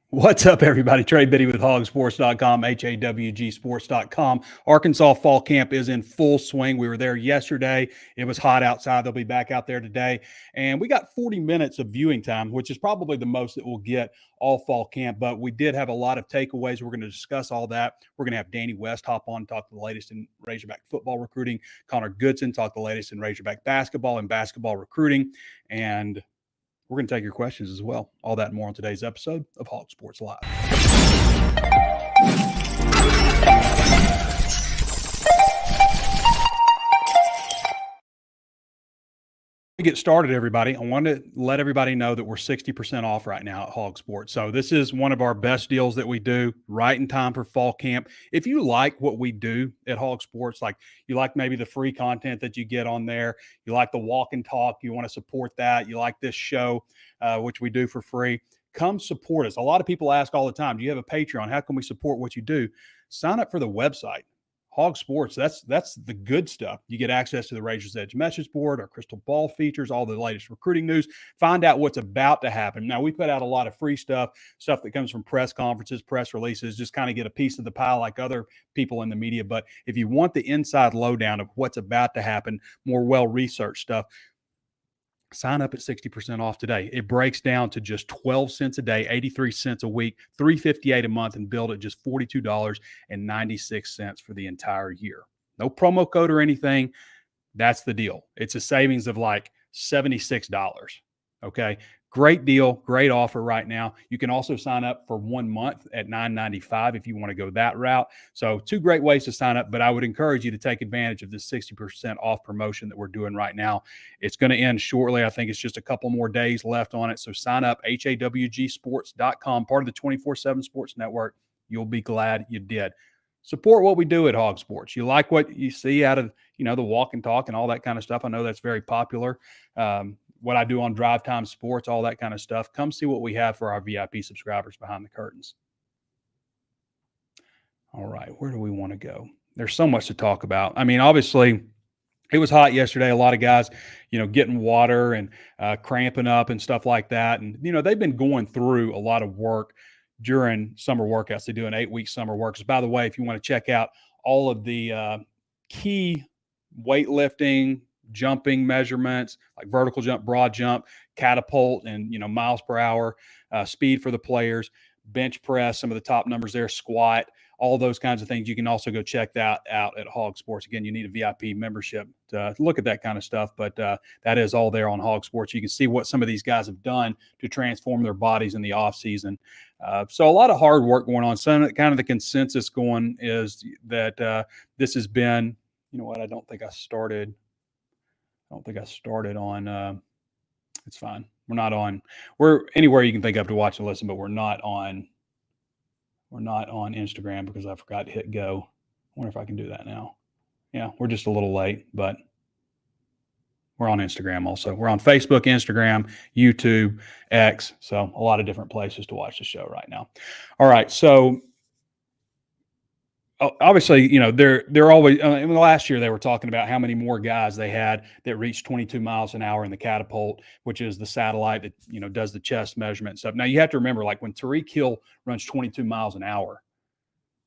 What's up, everybody? Trey Biddy with HawgSports.com, HawgSports.com. Arkansas fall camp is in full swing. We were there yesterday. It was hot outside. They'll be back out there today. And we got 40 minutes of viewing time, which is probably the most that we'll get all fall camp. But we did have a lot of takeaways. We're going to discuss all that. We're going to have Danny West hop on, talk the latest in Razorback football recruiting. Connor Goodson talk the latest in Razorback basketball and basketball recruiting. And we're going to take your questions as well. All that and more on today's episode of Hog Sports Live. To get started, everybody, I want to let everybody know that we're 60% off right now at HawgSports. So this is one of our best deals that we do right in time for fall camp. If you like what we do at HawgSports, like you like maybe the free content that you get on there, you like the walk and talk, you want to support that, you like this show, which we do for free, come support us. A lot of people ask all the time, do you have a Patreon? How can we support what you do? Sign up for the website. Hog Sports, that's the good stuff. You get access to the Razor's Edge message board, our crystal ball features, all the latest recruiting news, find out what's about to happen. Now, we put out a lot of free stuff that comes from press conferences, press releases, just kind of get a piece of the pie like other people in the media. But if you want the inside lowdown of what's about to happen, more well-researched stuff, sign up at 60% off today. It breaks down to just 12 cents a day, 83 cents a week, $358 a month, and build at just $42.96 for the entire year. No promo code or anything. That's the deal. It's a savings of like $76. Okay. Great deal. Great offer right now. You can also sign up for 1 month at $9.95 if you want to go that route. So 2 great ways to sign up, but I would encourage you to take advantage of this 60% off promotion that we're doing right now. It's going to end shortly. I think it's just a couple more days left on it. So sign up, HawgSports.com, part of the 24/7 Sports Network. You'll be glad you did. Support what we do at Hog Sports. You like what you see out of, the walk and talk and all that kind of stuff. I know that's very popular. What I do on Drive Time Sports, all that kind of stuff. Come see what we have for our VIP subscribers behind the curtains. All right, where do we want to go? There's so much to talk about. I mean, obviously, it was hot yesterday. A lot of guys, getting water and cramping up and stuff like that. And, they've been going through a lot of work during summer workouts. They do an 8-week summer workouts. By the way, if you want to check out all of the key weightlifting, jumping measurements like vertical jump, broad jump, catapult, and miles per hour, speed for the players, bench press, some of the top numbers there, squat, all those kinds of things. You can also go check that out at Hog Sports. Again, you need a VIP membership to look at that kind of stuff, but that is all there on Hog Sports. You can see what some of these guys have done to transform their bodies in the off season. So a lot of hard work going on. Some kind of the consensus going is that this has been, I don't think I started on, it's fine. We're anywhere you can think of to watch and listen, but we're not on Instagram because I forgot to hit go. I wonder if I can do that now. Yeah, we're just a little late, but we're on Instagram also. We're on Facebook, Instagram, YouTube, X. So a lot of different places to watch the show right now. All right. So obviously, they're always, last year they were talking about how many more guys they had that reached 22 miles an hour in the catapult, which is the satellite that, does the chest measurement and stuff. Now you have to remember, like when Tariq Hill runs 22 miles an hour,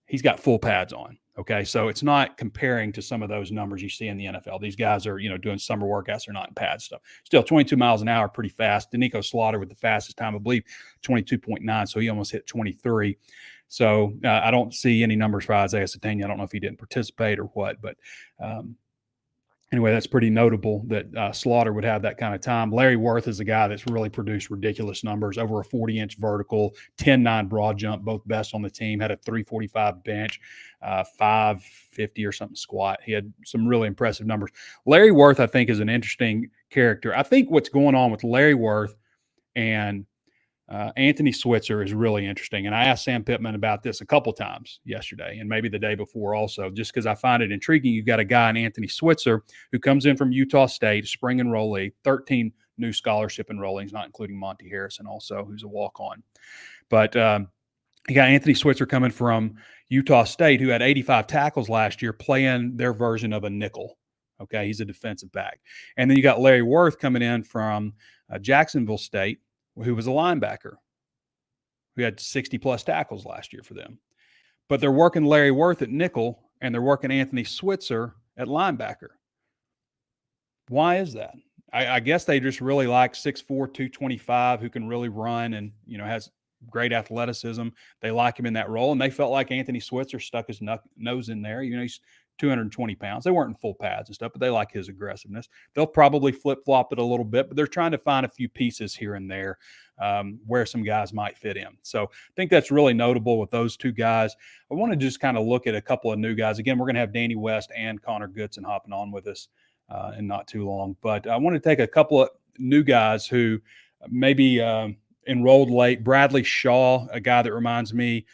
he's got full pads on. Okay. So it's not comparing to some of those numbers you see in the NFL. These guys are, doing summer workouts. They're not in pad stuff. Still 22 miles an hour, pretty fast. Danico Slaughter with the fastest time, I believe 22.9. So he almost hit 23. So I don't see any numbers for Isaiah Satania. I don't know if he didn't participate or what, but anyway, that's pretty notable that Slaughter would have that kind of time. Larry Worth is a guy that's really produced ridiculous numbers, over a 40-inch vertical, 10.9 broad jump, both best on the team, had a 345 bench, 550 or something squat. He had some really impressive numbers. Larry Worth, I think, is an interesting character. I think what's going on with Larry Worth and Anthony Switzer is really interesting. And I asked Sam Pittman about this a couple times yesterday and maybe the day before also, just because I find it intriguing. You've got a guy in Anthony Switzer who comes in from Utah State, spring enrollee, 13 new scholarship enrollees, not including Monty Harrison also, who's a walk-on. But you got Anthony Switzer coming from Utah State, who had 85 tackles last year, playing their version of a nickel. Okay, he's a defensive back. And then you got Larry Worth coming in from Jacksonville State, who was a linebacker, who had 60-plus tackles last year for them. But they're working Larry Worth at nickel, and they're working Anthony Switzer at linebacker. Why is that? I guess they just really like 6'4", 225, who can really run and, has great athleticism. They like him in that role, and they felt like Anthony Switzer stuck his nose in there. He's 220 pounds. They weren't in full pads and stuff, but they like his aggressiveness. They'll probably flip-flop it a little bit, but they're trying to find a few pieces here and there where some guys might fit in. So I think that's really notable with those two guys. I want to just kind of look at a couple of new guys. Again, we're going to have Danny West and Connor Goodson hopping on with us in not too long. But I want to take a couple of new guys who maybe enrolled late. Bradley Shaw, a guy that reminds me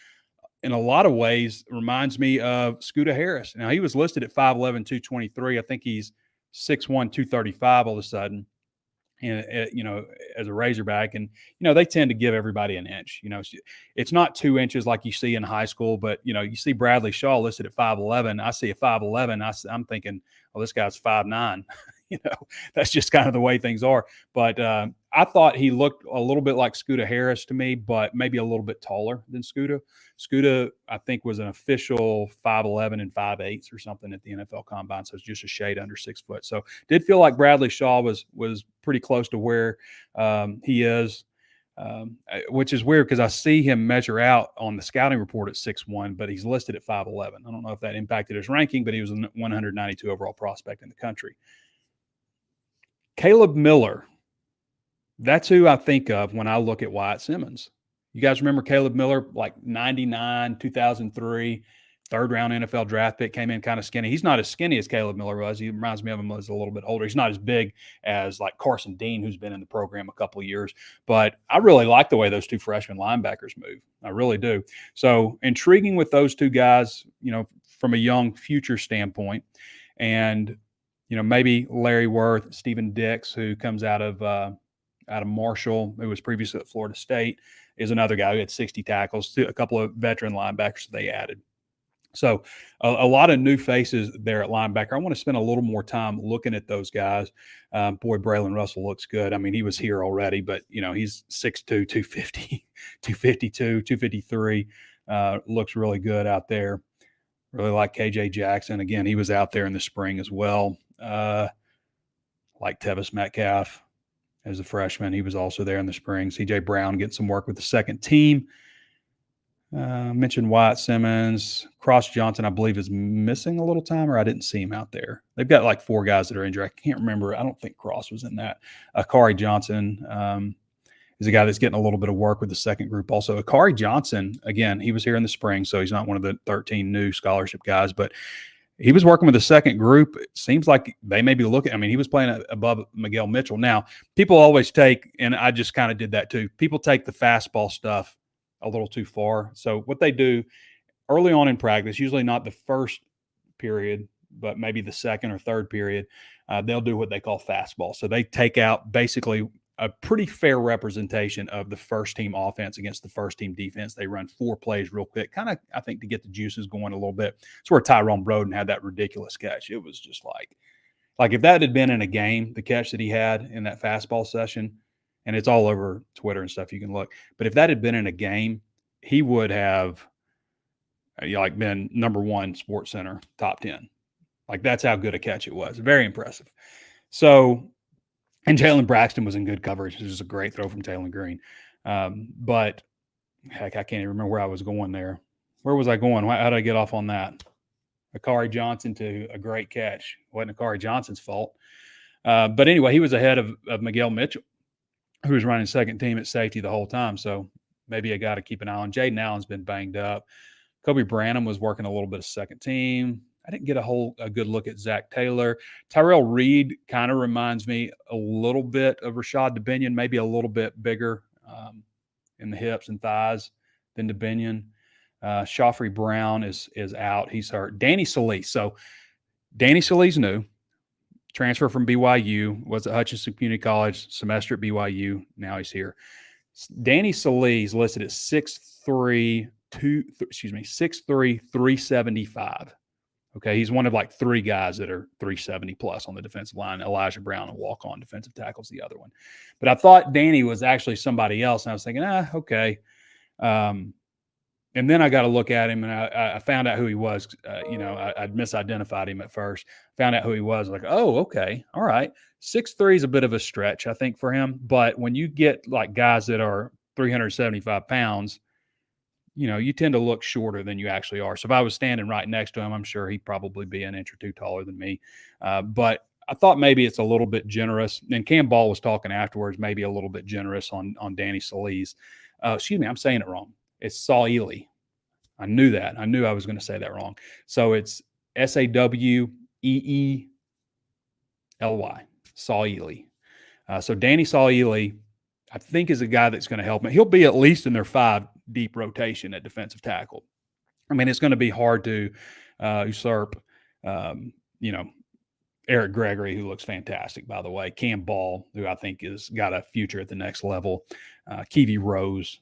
in a lot of ways, reminds me of Scooter Harris. Now, he was listed at 5'11", 223. I think he's 6'1", 235 all of a sudden, and as a Razorback. And, they tend to give everybody an inch. It's not 2 inches like you see in high school, but, you see Bradley Shaw listed at 5'11". I see a 5'11". I'm thinking, well, this guy's 5'9". That's just kind of the way things are. But I thought he looked a little bit like Scooter Harris to me, but maybe a little bit taller than Scooter. Scooter, I think, was an official 5'11" and 5'8" or something at the NFL Combine, so it's just a shade under 6 foot. So did feel like Bradley Shaw was pretty close to where he is, which is weird because I see him measure out on the scouting report at 6'1", but he's listed at 5'11". I don't know if that impacted his ranking, but he was a 192 overall prospect in the country. Caleb Miller, that's who I think of when I look at Wyatt Simmons. You guys remember Caleb Miller, like 99, 2003, third-round NFL draft pick, came in kind of skinny. He's not as skinny as Caleb Miller was. He reminds me of him as a little bit older. He's not as big as like Carson Dean, who's been in the program a couple of years. But I really like the way those two freshman linebackers move. I really do. So intriguing with those two guys, from a young future standpoint. And maybe Larry Worth, Stephen Dix, who comes out of Marshall, who was previously at Florida State, is another guy who had 60 tackles, a couple of veteran linebackers they added. So a lot of new faces there at linebacker. I want to spend a little more time looking at those guys. Boy, Braylon Russell looks good. I mean, he was here already, but, he's 6'2", 250, 252, 253. Looks really good out there. Really like KJ Jackson. Again, he was out there in the spring as well. Like Tevis Metcalf as a freshman. He was also there in the spring. CJ Brown getting some work with the second team. Mentioned Wyatt Simmons. Cross Johnson, I believe, is missing a little time, or I didn't see him out there. They've got like 4 guys that are injured. I can't remember. I don't think Cross was in that. Akari Johnson is a guy that's getting a little bit of work with the second group also. Akari Johnson, again, he was here in the spring, so he's not one of the 13 new scholarship guys, but he was working with the second group. It seems like they may be looking. I mean, he was playing above Miguel Mitchell. Now, people always take, and I just kind of did that too, people take the fastball stuff a little too far. So what they do early on in practice, usually not the first period, but maybe the second or third period, they'll do what they call fastball. So they take out basically a pretty fair representation of the first team offense against the first team defense. They run 4 plays real quick, kind of, I think, to get the juices going a little bit. It's where Tyrone Broden had that ridiculous catch. It was just like if that had been in a game, the catch that he had in that fastball session, and it's all over Twitter and stuff, you can look. But if that had been in a game, he would have been number 1 Sports Center top 10. Like, that's how good a catch it was. Very impressive. So, and Jalen Braxton was in good coverage. It was a great throw from Taylor Green. But, heck, I can't even remember where I was going there. Where was I going? How did I get off on that? Akari Johnson to a great catch. It wasn't Akari Johnson's fault. But anyway, he was ahead of Miguel Mitchell, who was running second team at safety the whole time. So maybe a guy to keep an eye on. Jaden Allen's been banged up. Kobe Branham was working a little bit of second team. I didn't get a good look at Zach Taylor. Tyrell Reed kind of reminds me a little bit of Rashad DeBinion, maybe a little bit bigger in the hips and thighs than DeBinion. Shoffrey Brown is out. He's hurt. Danny Solis. So Danny Solis new. Transfer from BYU, was at Hutchinson Community College, semester at BYU. Now he's here. Danny Solis listed at 6'3", 375. Okay, he's one of like 3 guys that are 370 plus on the defensive line. Elijah Brown, a walk-on defensive tackle, is the other one. But I thought Danny was actually somebody else, and I was thinking, okay. And then I got to look at him, and I found out who he was. I'd misidentified him at first. Found out who he was. Like, oh, okay, all right. 6'3" is a bit of a stretch, I think, for him. But when you get like guys that are 375 pounds, you tend to look shorter than you actually are. So if I was standing right next to him, I'm sure he'd probably be an inch or two taller than me. But I thought maybe it's a little bit generous. And Cam Ball was talking afterwards, maybe a little bit generous on Danny Solis. Excuse me, I'm saying it wrong. It's Saw Ely. I knew that. I knew I was going to say that wrong. So it's Saweely, Saw Ely. So Danny Saw Ely, I think, is a guy that's going to help me. He'll be at least in their 5-deep rotation at defensive tackle. I mean, it's going to be hard to usurp, Eric Gregory, who looks fantastic, by the way. Cam Ball, who I think has got a future at the next level. Keevy Rose,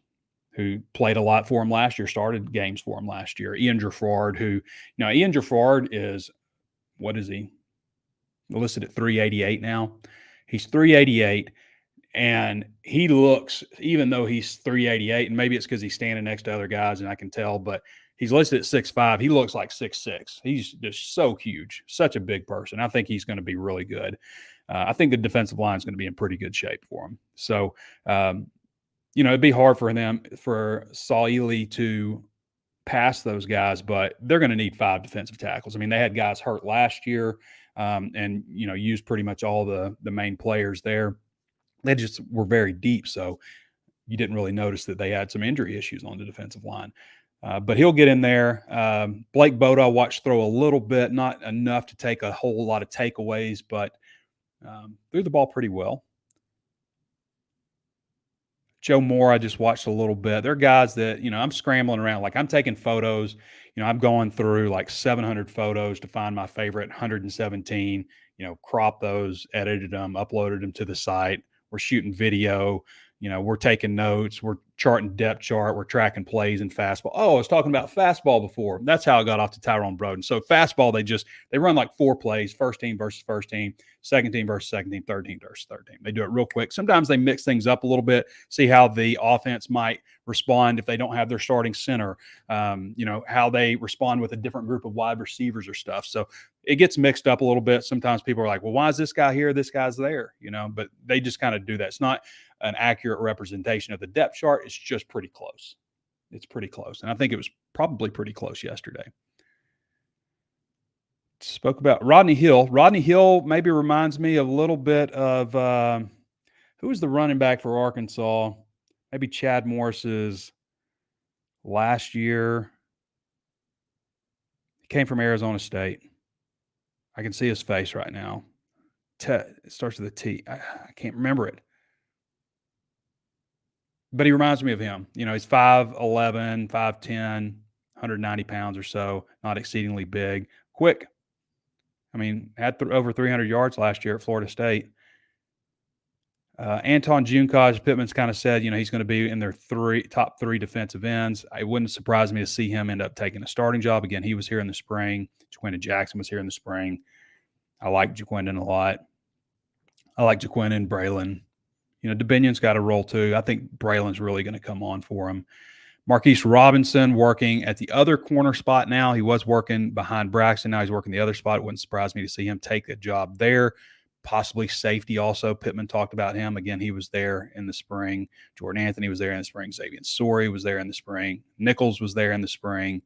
who played a lot for him last year, started games for him last year. Ian Gerford, Ian Gerford is, what is he? Listed at 388 now. He's 388, and he looks, even though he's 388, and maybe it's because he's standing next to other guys, and I can tell, but he's listed at 6'5". He looks like 6'6". He's just so huge, such a big person. I think he's going to be really good. I think the defensive line is going to be in pretty good shape for him. So, it'd be hard for Saw Ely to pass those guys, but they're going to need 5 defensive tackles. I mean, they had guys hurt last year, and used pretty much all the main players there. They just were very deep, so you didn't really notice that they had some injury issues on the defensive line. But he'll get in there. Blake Boda, I watched throw a little bit, not enough to take a whole lot of takeaways, but threw the ball pretty well. Joe Moore, I just watched a little bit. They're guys that, I'm scrambling around. Like, I'm taking photos. I'm going through like 700 photos to find my favorite 117, crop those, edited them, uploaded them to the site. We're shooting video. We're taking notes. We're charting depth chart. We're tracking plays and fastball. Oh, I was talking about fastball before. That's how I got off to Tyrone Broden. So fastball, they run like 4 plays, first team versus first team, second team versus second team, third team versus third team. They do it real quick. Sometimes they mix things up a little bit, see how the offense might respond if they don't have their starting center, how they respond with a different group of wide receivers or stuff. So it gets mixed up a little bit. Sometimes people are like, well, why is this guy here? This guy's there, but they just kind of do that. It's not an accurate representation of the depth chart. It's just pretty close. It's pretty close. And I think it was probably pretty close yesterday. Spoke about Rodney Hill. Rodney Hill maybe reminds me a little bit of who was the running back for Arkansas? Maybe Chad Morris's last year. He came from Arizona State. I can see his face right now. It starts with a T. I can't remember it. But he reminds me of him. He's 5'11", 5'10", 190 pounds or so, not exceedingly big, quick. I mean, had over 300 yards last year at Florida State. Anton Junkaj, Pittman's kind of said, he's going to be in their top 3 defensive ends. It wouldn't surprise me to see him end up taking a starting job. Again, he was here in the spring. Jaquindon Jackson was here in the spring. I like Jaquindon a lot. I like Jaquindon and Braylon. DeBinion's got a role too. I think Braylon's really going to come on for him. Marquise Robinson working at the other corner spot now. He was working behind Braxton. Now he's working the other spot. It wouldn't surprise me to see him take a job there. Possibly safety also. Pittman talked about him. Again, he was there in the spring. Jordan Anthony was there in the spring. Xavier Sori was there in the spring. Nichols was there in the spring.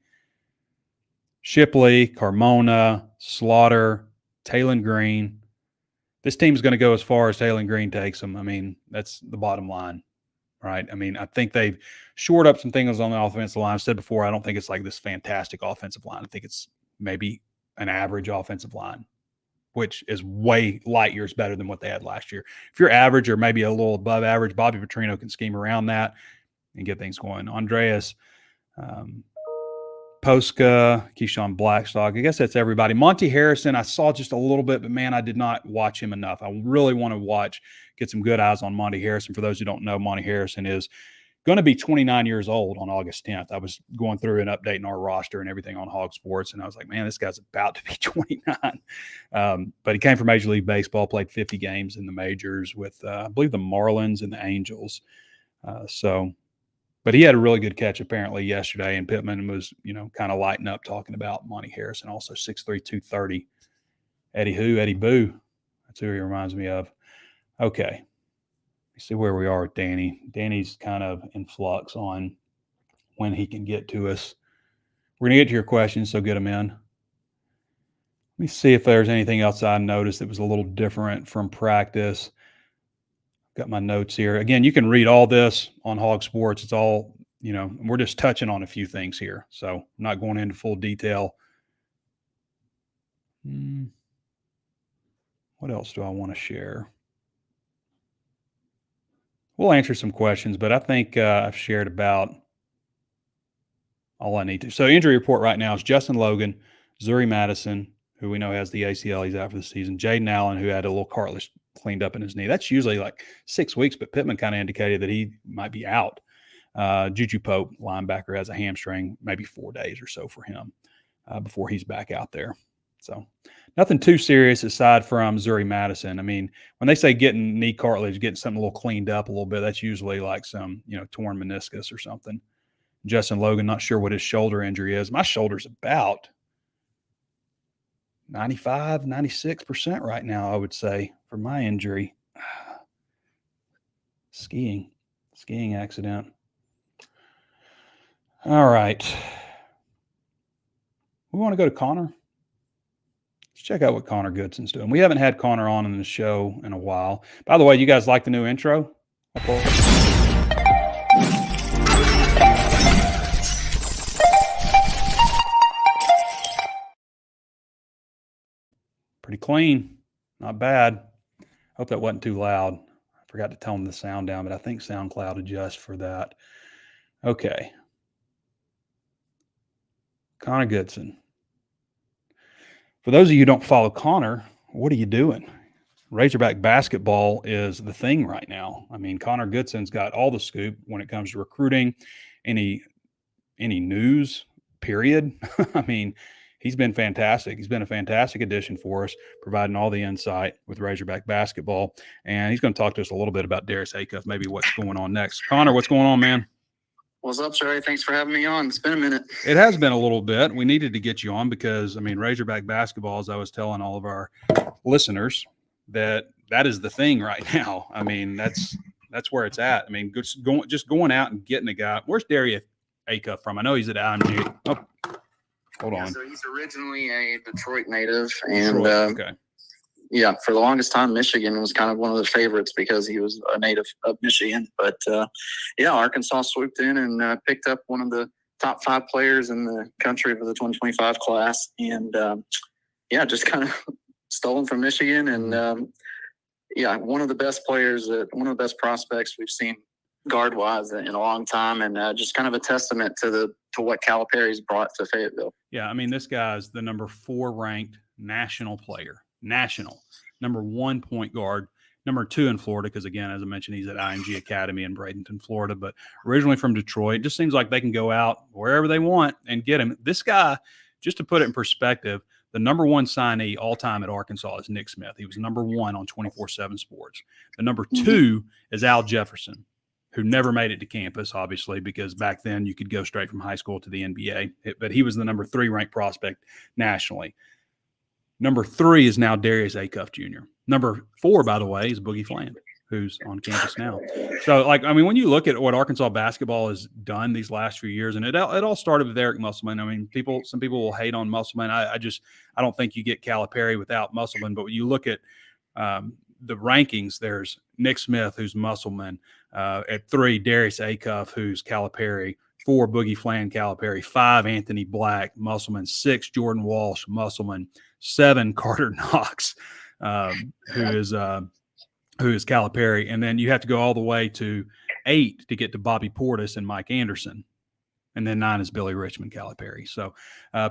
Shipley, Carmona, Slaughter, Taylon Green. This team's going to go as far as Taylon Green takes them. I mean, that's the bottom line, right? I mean, I think they've shored up some things on the offensive line. I've said before, I don't think it's like this fantastic offensive line. I think it's maybe an average offensive line, which is way light years better than what they had last year. If you're average or maybe a little above average, Bobby Petrino can scheme around that and get things going. Andreas Posca, Keyshawn Blackstock. I guess that's everybody. Monty Harrison, I saw just a little bit, but man, I did not watch him enough. I really want to get some good eyes on Monty Harrison. For those who don't know, Monty Harrison is going to be 29 years old on August 10th. I was going through and updating our roster and everything on HawgSports, and I was like, man, this guy's about to be 29. But he came from Major League Baseball, played 50 games in the majors with, I believe, the Marlins and the Angels. But But he had a really good catch apparently yesterday, and Pittman was, kind of lighting up talking about Monty Harrison, also 6'3", 230. Eddie who? Eddie Boo. That's who he reminds me of. Okay. Let's see where we are with Danny. Danny's kind of in flux on when he can get to us. We're going to get to your questions, so get them in. Let me see if there's anything else I noticed that was a little different from practice. Got my notes here. Again, you can read all this on HawgSports. It's all, we're just touching on a few things here. So I'm not going into full detail. What else do I want to share? We'll answer some questions, but I think I've shared about all I need to. So injury report right now is Justin Logan, Zuri Madison, who we know has the ACL. He's out for the season. Jaden Allen, who had a little cartilage cleaned up in his knee. That's usually like 6 weeks, but Pittman kind of indicated that he might be out. Juju Pope, linebacker, has a hamstring, maybe 4 days or so for him before he's back out there. So nothing too serious aside from Zuri Madison. I mean, when they say getting knee cartilage, getting something a little cleaned up a little bit, that's usually like some, torn meniscus or something. Justin Logan, not sure what his shoulder injury is. My shoulder's about 95, 96% right now, I would say, for my injury. Skiing accident. All right. We want to go to Connor. Let's check out what Connor Goodson's doing. We haven't had Connor on in the show in a while. By the way, you guys like the new intro? Pretty clean. Not bad. Hope that wasn't too loud. I forgot to tone the sound down, but I think SoundCloud adjusts for that. Okay. Connor Goodson. For those of you who don't follow Connor, what are you doing? Razorback basketball is the thing right now. I mean, Connor Goodson's got all the scoop when it comes to recruiting, any news, period. I mean, he's been fantastic. He's been a fantastic addition for us, providing all the insight with Razorback basketball. And he's going to talk to us a little bit about Darius Acuff, maybe what's going on next. Connor, what's going on, man? What's up, Trey? Thanks for having me on. It's been a minute. It has been a little bit. We needed to get you on because, I mean, Razorback basketball, as I was telling all of our listeners, that is the thing right now. I mean, that's where it's at. I mean, just going out and getting a guy. Where's Darius Acuff from? I know he's at IMG. Oh, hold on. So he's originally a Detroit native, and okay. Yeah, for the longest time, Michigan was kind of one of the favorites because he was a native of Michigan. But Arkansas swooped in and picked up one of the top 5 players in the country for the 2025 class, and just kind of stole him from Michigan. And one of the best players, one of the best prospects we've seen guard-wise in a long time, and just kind of a testament to what Calipari's brought to Fayetteville. Yeah, I mean, this guy's the number 4 ranked national player. National, number 1 point guard, number 2 in Florida, because again, as I mentioned, he's at IMG Academy in Bradenton, Florida, but originally from Detroit. It just seems like they can go out wherever they want and get him. This guy, just to put it in perspective, the number 1 signee all time at Arkansas is Nick Smith. He was number 1 on 24/7 Sports. The number 2 is Al Jefferson, who never made it to campus, obviously, because back then you could go straight from high school to the NBA. But he was the number 3 ranked prospect nationally. Number 3 is now Darius Acuff Jr. Number 4, by the way, is Boogie Fland, who's on campus now. So, when you look at what Arkansas basketball has done these last few years, and it all started with Eric Musselman. I mean, some people will hate on Musselman. I don't think you get Calipari without Musselman. But when you look at the rankings, there's Nick Smith, who's Musselman. At 3, Darius Acuff, who's Calipari. 4, Boogie Fland, Calipari. 5, Anthony Black, Musselman. 6, Jordan Walsh, Musselman. 7, Carter Knox, who is Calipari. And then you have to go all the way to 8 to get to Bobby Portis and Mike Anderson. And then 9 is Billy Richmond, Calipari. So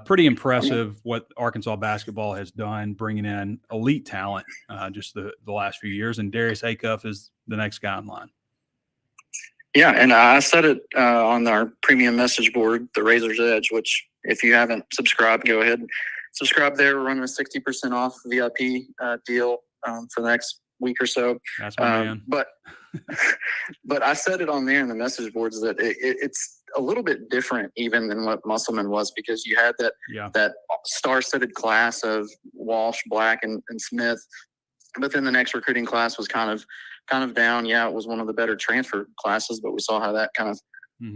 pretty impressive what Arkansas basketball has done, bringing in elite talent just the last few years. And Darius Acuff is the next guy in line. Yeah, and I said it on our premium message board, the Razor's Edge, which if you haven't subscribed, go ahead and subscribe there. We're running a 60% off VIP deal for the next week or so. That's my man. But But I said it on there in the message boards that it's a little bit different even than what Musselman was, because you had that star-studded class of Walsh, Black, and Smith. But then the next recruiting class was kind of down. Yeah, it was one of the better transfer classes, but we saw how that kind of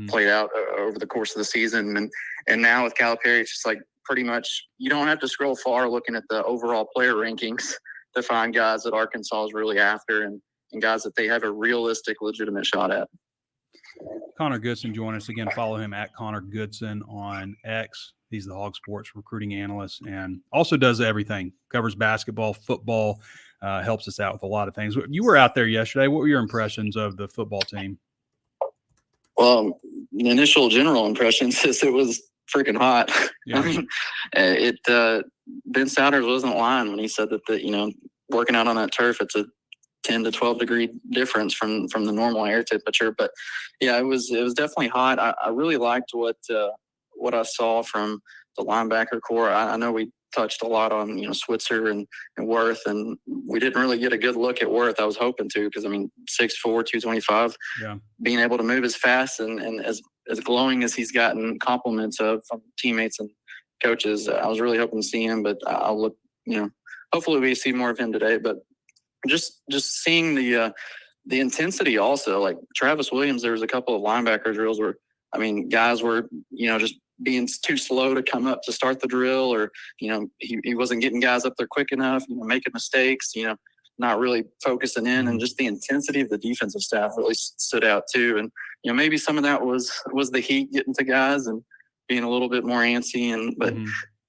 played out over the course of the season. And now with Calipari, it's just like pretty much you don't have to scroll far looking at the overall player rankings to find guys that Arkansas is really after and guys that they have a realistic, legitimate shot at. Connor Goodson join us again. Follow him at Connor Goodson on X. He's the HawgSports recruiting analyst and also does everything. Covers basketball, football, helps us out with a lot of things. You were out there yesterday. What were your impressions of the football team? Well, the initial general impressions is it was freaking hot. Yeah. I mean, Ben Souders wasn't lying when he said that working out on that turf, it's a 10 to 12 degree difference from the normal air temperature. But yeah, it was definitely hot. I really liked what I saw from the linebacker core. I know we touched a lot on, Switzer and Worth, and we didn't really get a good look at Worth. I was hoping to, because 6'4", 225, being able to move as fast and as glowing as he's gotten compliments of from teammates and coaches. I was really hoping to see him, but I'll look, hopefully we see more of him today. But just seeing the intensity also, like Travis Williams, there was a couple of linebacker drills where, guys were, just being too slow to come up to start the drill, or, he wasn't getting guys up there quick enough, making mistakes, not really focusing in, and just the intensity of the defensive staff really stood out too. And, maybe some of that was the heat getting to guys and being a little bit more antsy,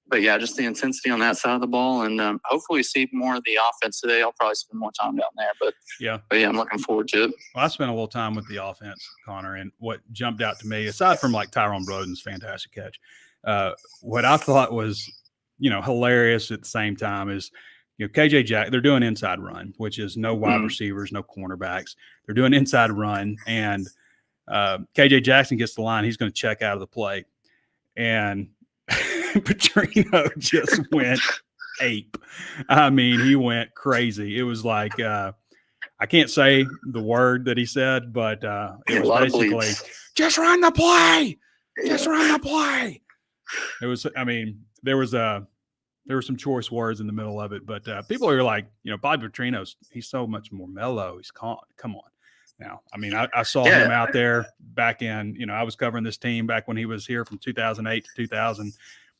but yeah, just the intensity on that side of the ball, and hopefully see more of the offense today. I'll probably spend more time down there, but yeah, I'm looking forward to it. Well, I spent a little time with the offense, Connor, and what jumped out to me, aside from like Tyrone Broden's fantastic catch, what I thought was, hilarious at the same time is, KJ Jack, they're doing inside run, which is no wide receivers, no cornerbacks. They're doing inside run, and KJ Jackson gets the line. He's going to check out of the play, and Petrino just went ape. He went crazy. It was like, I can't say the word that he said, but it was basically, just run the play. Just run the play. It was, there were some choice words in the middle of it, but people are like, Bobby Petrino's, he's so much more mellow. He's calm. Come on. Now, I saw him out there back in, I was covering this team back when he was here from 2008 to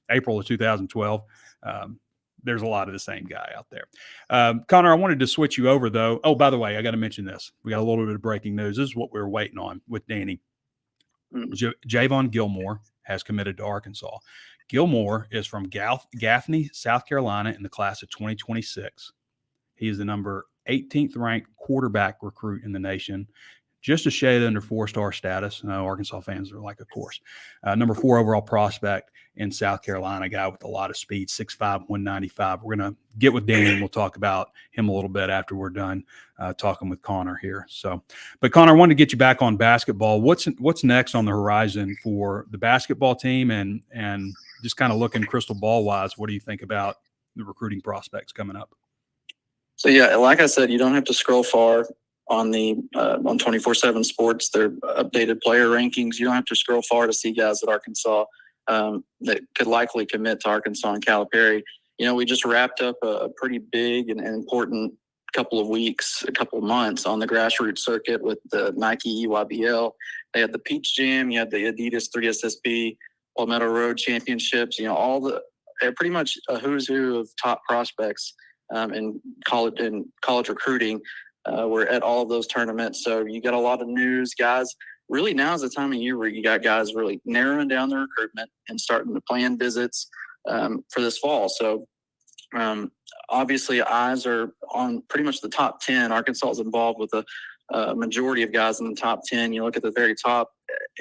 April of 2012. There's a lot of the same guy out there. Connor, I wanted to switch you over, though. Oh, by the way, I got to mention this. We got a little bit of breaking news. This is what we were waiting on with Danny. Javon Gilmore has committed to Arkansas. Gilmore is from Gaffney, South Carolina, in the class of 2026. He is the number 18th ranked quarterback recruit in the nation, just a shade under 4-star status. No, Arkansas fans are like, of course. Number 4 overall prospect in South Carolina, guy with a lot of speed, 6'5", 195. We're going to get with Danny, and we'll talk about him a little bit after we're done talking with Connor here. But Connor, I wanted to get you back on basketball. What's next on the horizon for the basketball team, and just kind of looking crystal ball wise, what do you think about the recruiting prospects coming up? So yeah, like I said, you don't have to scroll far on the on 24/7 Sports, their updated player rankings. You don't have to scroll far to see guys at Arkansas that could likely commit to Arkansas and Calipari. We just wrapped up a pretty big and important couple of months on the grassroots circuit with the Nike EYBL. They had the Peach Jam, you had the Adidas 3SSB, Palmetto Road Championships. Pretty much a who's who of top prospects in college recruiting. We're at all of those tournaments. So you got a lot of news, guys. Really, now is the time of year where you got guys really narrowing down their recruitment and starting to plan visits for this fall. So obviously eyes are on pretty much the top 10. Arkansas is involved with a majority of guys in the top 10. You look at the very top,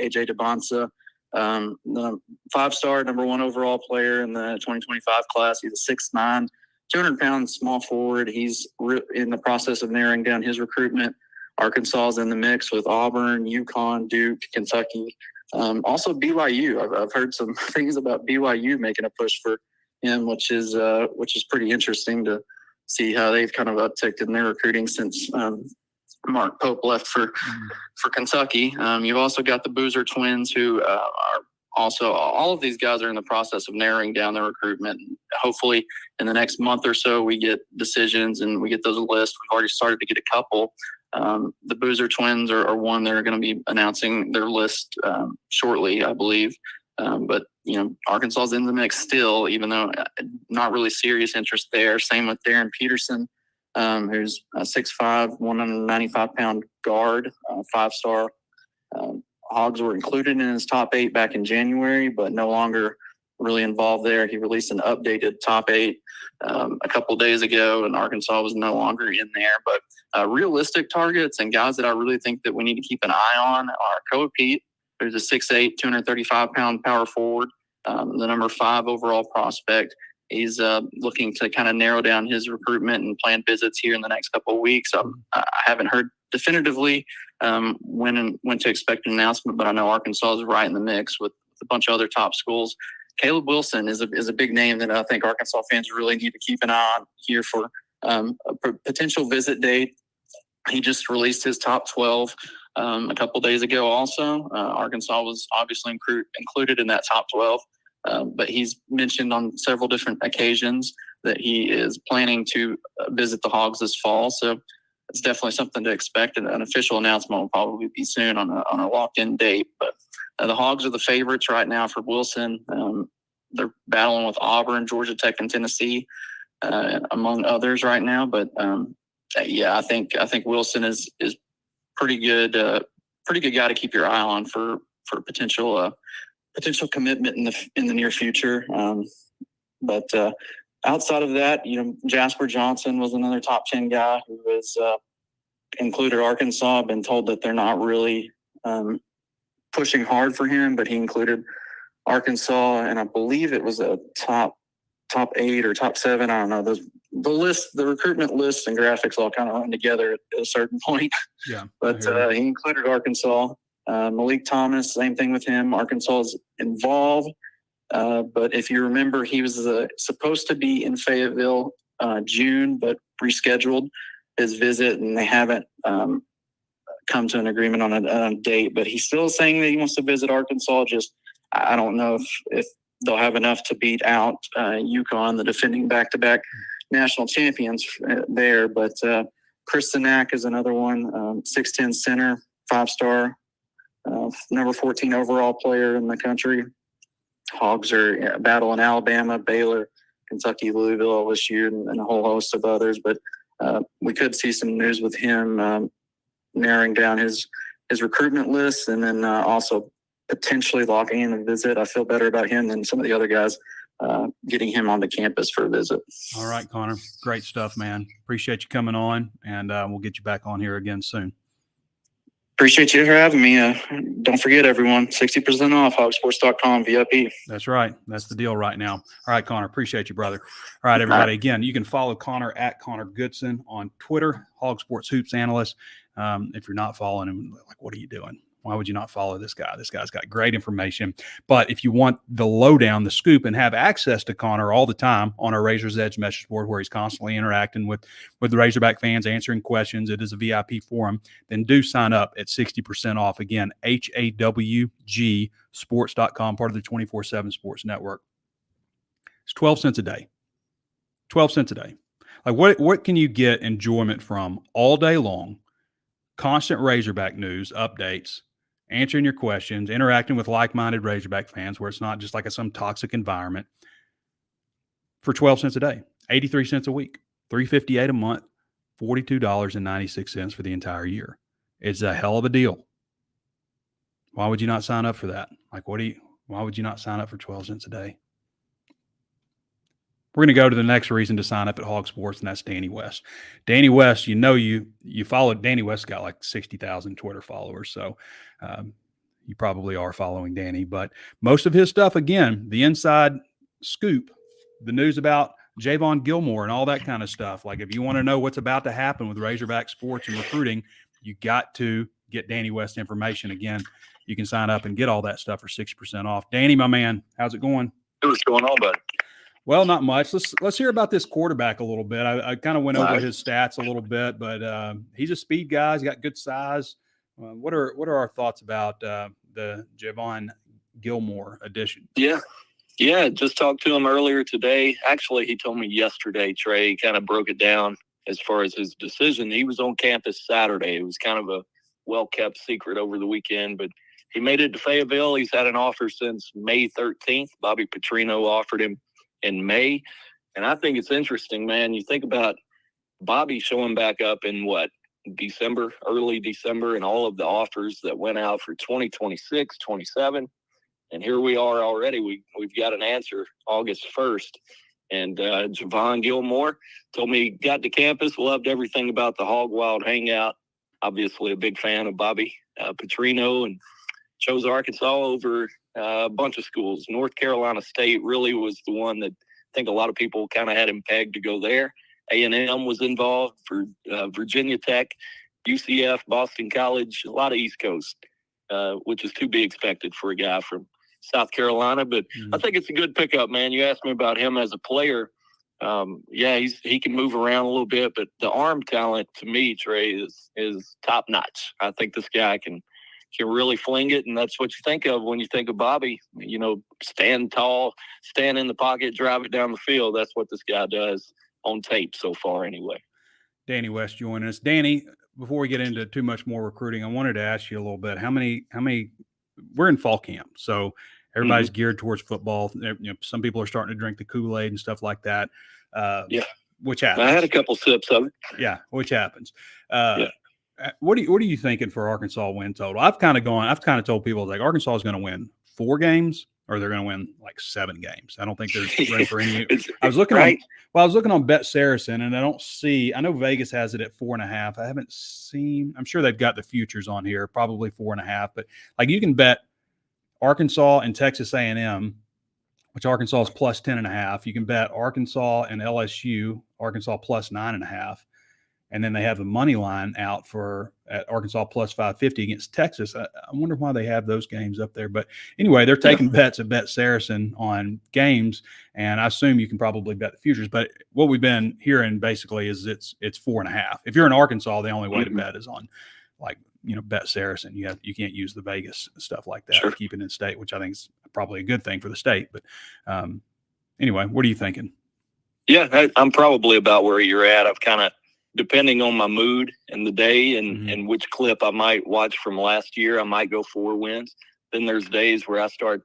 AJ DeBonsa, the 5-star number 1 overall player in the 2025 class. He's a 6'9", 200-pound small forward. He's in the process of narrowing down his recruitment. Arkansas is in the mix with Auburn, UConn, Duke, Kentucky. Also BYU. I've heard some things about BYU making a push for him, which is pretty interesting to see how they've kind of upticked in their recruiting since Mark Pope left for Kentucky. You've also got the Boozer twins, who are also, all of these guys are in the process of narrowing down their recruitment. Hopefully in the next month or so, we get decisions and we get those lists. We've already started to get a couple. The Boozer twins are one that are going to be announcing their list shortly, I believe. But, Arkansas is in the mix still, even though not really serious interest there. Same with Darren Peterson, who's a 6'5", 195-pound guard, 5-star. Hogs were included in his top 8 back in January, but no longer really involved there. He released an updated top 8 a couple days ago, and Arkansas was no longer in there. But realistic targets and guys that I really think that we need to keep an eye on are Koa Pete, who's a 6'8", 235-pound power forward, the number 5 overall prospect. He's looking to kind of narrow down his recruitment and plan visits here in the next couple of weeks. I haven't heard definitively when to expect an announcement, but I know Arkansas is right in the mix with a bunch of other top schools. Caleb Wilson is a big name that I think Arkansas fans really need to keep an eye on here for a potential visit date. He just released his top 12 a couple days ago also. Arkansas was obviously included in that top 12. But he's mentioned on several different occasions that he is planning to visit the Hogs this fall. So it's definitely something to expect. And an official announcement will probably be soon on a locked-in date. But the Hogs are the favorites right now for Wilson. They're battling with Auburn, Georgia Tech, and Tennessee, among others right now. But I think Wilson is pretty good guy to keep your eye on for potential commitment in the near future. But outside of that, Jasper Johnson was another top 10 guy who was included Arkansas. I've been told that they're not really pushing hard for him, but he included Arkansas, and I believe it was a top 8 or top 7. I don't know. The recruitment lists and graphics all kind of run together at a certain point. Yeah. But he included Arkansas. Malik Thomas, same thing with him. Arkansas is involved. But if you remember, he was supposed to be in Fayetteville June, but rescheduled his visit, and they haven't come to an agreement on a date. But he's still saying that he wants to visit Arkansas. Just I don't know if they'll have enough to beat out UConn, the defending back-to-back national champions there. But Chris Sinak is another one, 6'10" center, 5-star. Number 14 overall player in the country. Hogs are battling Alabama, Baylor, Kentucky, Louisville, LSU, and a whole host of others. But we could see some news with him narrowing down his recruitment list, and then also potentially locking in a visit. I feel better about him than some of the other guys getting him onto campus for a visit. All right, Connor. Great stuff, man. Appreciate you coming on, and we'll get you back on here again soon. Appreciate you for having me. Don't forget, everyone, 60% off HawgSports.com VIP. That's right. That's the deal right now. All right, Connor. Appreciate you, brother. All right, everybody. Again, you can follow Connor at Connor Goodson on Twitter, HawgSports Hoops Analyst. If you're not following him, what are you doing? Why would you not follow this guy? This guy's got great information. But if you want the lowdown, the scoop, and have access to Connor all the time on our Razor's Edge message board, where he's constantly interacting with the Razorback fans, answering questions, it is a VIP forum, then do sign up at 60% off. Again, HawgSports.com, part of the 24/7 Sports Network. It's 12 cents a day. 12 cents a day. Like what can you get enjoyment from all day long? Constant Razorback news, updates, answering your questions, interacting with like-minded Razorback fans, where it's not just like some toxic environment, for 12 cents a day, 83 cents a week, $358 a month, $42.96 for the entire year. It's a hell of a deal. Why would you not sign up for that? Why would you not sign up for 12 cents a day? We're going to go to the next reason to sign up at HawgSports, and that's Danny West. Danny West, you followed Danny West, got like 60,000 Twitter followers, so you probably are following Danny. But most of his stuff, again, the inside scoop, the news about Javon Gilmore and all that kind of stuff. Like if you want to know what's about to happen with Razorback sports and recruiting, you got to get Danny West information. Again, you can sign up and get all that stuff for 60% off. Danny, my man, how's it going? What's going on, bud? Well, not much. Let's hear about this quarterback a little bit. I kind of went over his stats a little bit, but he's a speed guy. He's got good size. What are our thoughts about the Javon Gilmore addition? Yeah, just talked to him earlier today. Actually, he told me yesterday, Trey. He kind of broke it down as far as his decision. He was on campus Saturday. It was kind of a well-kept secret over the weekend, but he made it to Fayetteville. He's had an offer since May 13th. Bobby Petrino offered him in May. And I think it's interesting, man. You think about Bobby showing back up in December, early December, and all of the offers that went out for 2026, 27. And here we are already. We've got an answer August 1st. And Javon Gilmore told me he got to campus, loved everything about the Hog Wild hangout. Obviously a big fan of Bobby Petrino, and chose Arkansas over a bunch of schools. North Carolina State really was the one that I think a lot of people kind of had him pegged to go there. A&M was involved for Virginia Tech, UCF, Boston College, a lot of East Coast, which is to be expected for a guy from South Carolina. But I think it's a good pickup, man. You asked me about him as a player. He can move around a little bit, but the arm talent to me, Trey, is top notch. I think this guy can really fling it, and that's what you think of when you think of Bobby. You know, stand tall, stand in the pocket, drive it down the field. That's what this guy does on tape so far anyway. Danny West joining us. Danny, before we get into too much more recruiting, I wanted to ask you a little bit. How many we're in fall camp, so everybody's geared towards football. You know, some people are starting to drink the Kool-Aid and stuff like that. Which happens. I had a couple sips of it. Yeah, which happens. What are you thinking for Arkansas win total? I've kind of told people like Arkansas is going to win 4 games or they're going to win like 7 games. I don't think there's room for any. I was looking on Bet Saracen, and I know Vegas has it at 4.5. I haven't seen. I'm sure they've got the futures on here, probably 4.5. But like you can bet Arkansas and Texas A&M, which Arkansas is plus 10.5. You can bet Arkansas and LSU, Arkansas plus 9.5. And then they have the money line out at Arkansas plus 550 against Texas. I wonder why they have those games up there. But anyway, they're taking bets at Bet Saracen on games, and I assume you can probably bet the futures. But what we've been hearing basically is it's 4.5. If you're in Arkansas, the only way to bet is on Bet Saracen. You can't use the Vegas stuff like that to keep it in state, which I think is probably a good thing for the state. But anyway, what are you thinking? Yeah, I'm probably about where you're at. I've kind of, depending on my mood and the day and which clip I might watch from last year, I might go 4 wins. Then there's days where I start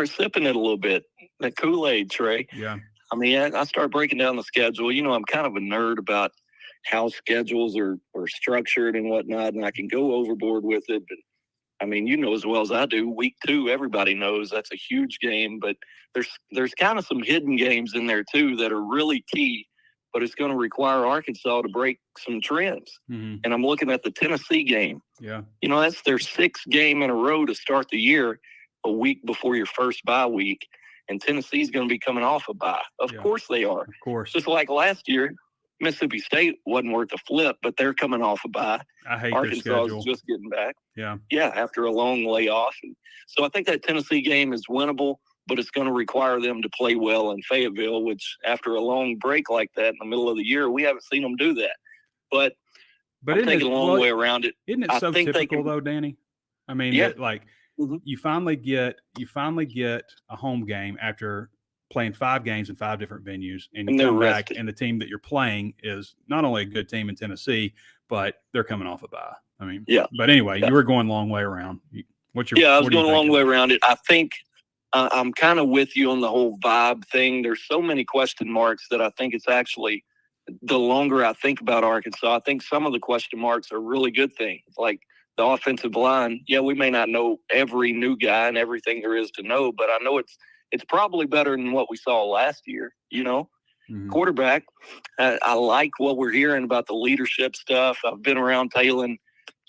sipping it a little bit, the Kool-Aid, Trey. Yeah. I mean, I start breaking down the schedule. You know, I'm kind of a nerd about how schedules are structured and whatnot, and I can go overboard with it. But, I mean, you know as well as I do, week 2, everybody knows that's a huge game. But there's kind of some hidden games in there, too, that are really key. But it's going to require Arkansas to break some trends. And I'm looking at the Tennessee game. Yeah. You know, that's their 6th game in a row to start the year, a week before your first bye week. And Tennessee's going to be coming off a bye. Of course they are. Of course. Just like last year, Mississippi State wasn't worth a flip, but they're coming off a bye. I hate Arkansas their schedule. is just getting back. Yeah. Yeah, after a long layoff. And so I think that Tennessee game is winnable, but it's going to require them to play well in Fayetteville, which after a long break like that in the middle of the year, we haven't seen them do that. But I'm taking a long way around it. Isn't it so typical though, Danny? I mean, you finally get a home game after playing 5 games in 5 different venues, and you come back, and the team that you're playing is not only a good team in Tennessee, but they're coming off a bye. I mean, But anyway, you were going a long way around. I was going a long way around it. I think I'm kind of with you on the whole vibe thing. There's so many question marks that I think it's actually, the longer I think about Arkansas, I think some of the question marks are really good things. Like the offensive line. Yeah, we may not know every new guy and everything there is to know, but I know it's probably better than what we saw last year, you know. Quarterback, I like what we're hearing about the leadership stuff. I've been around Talon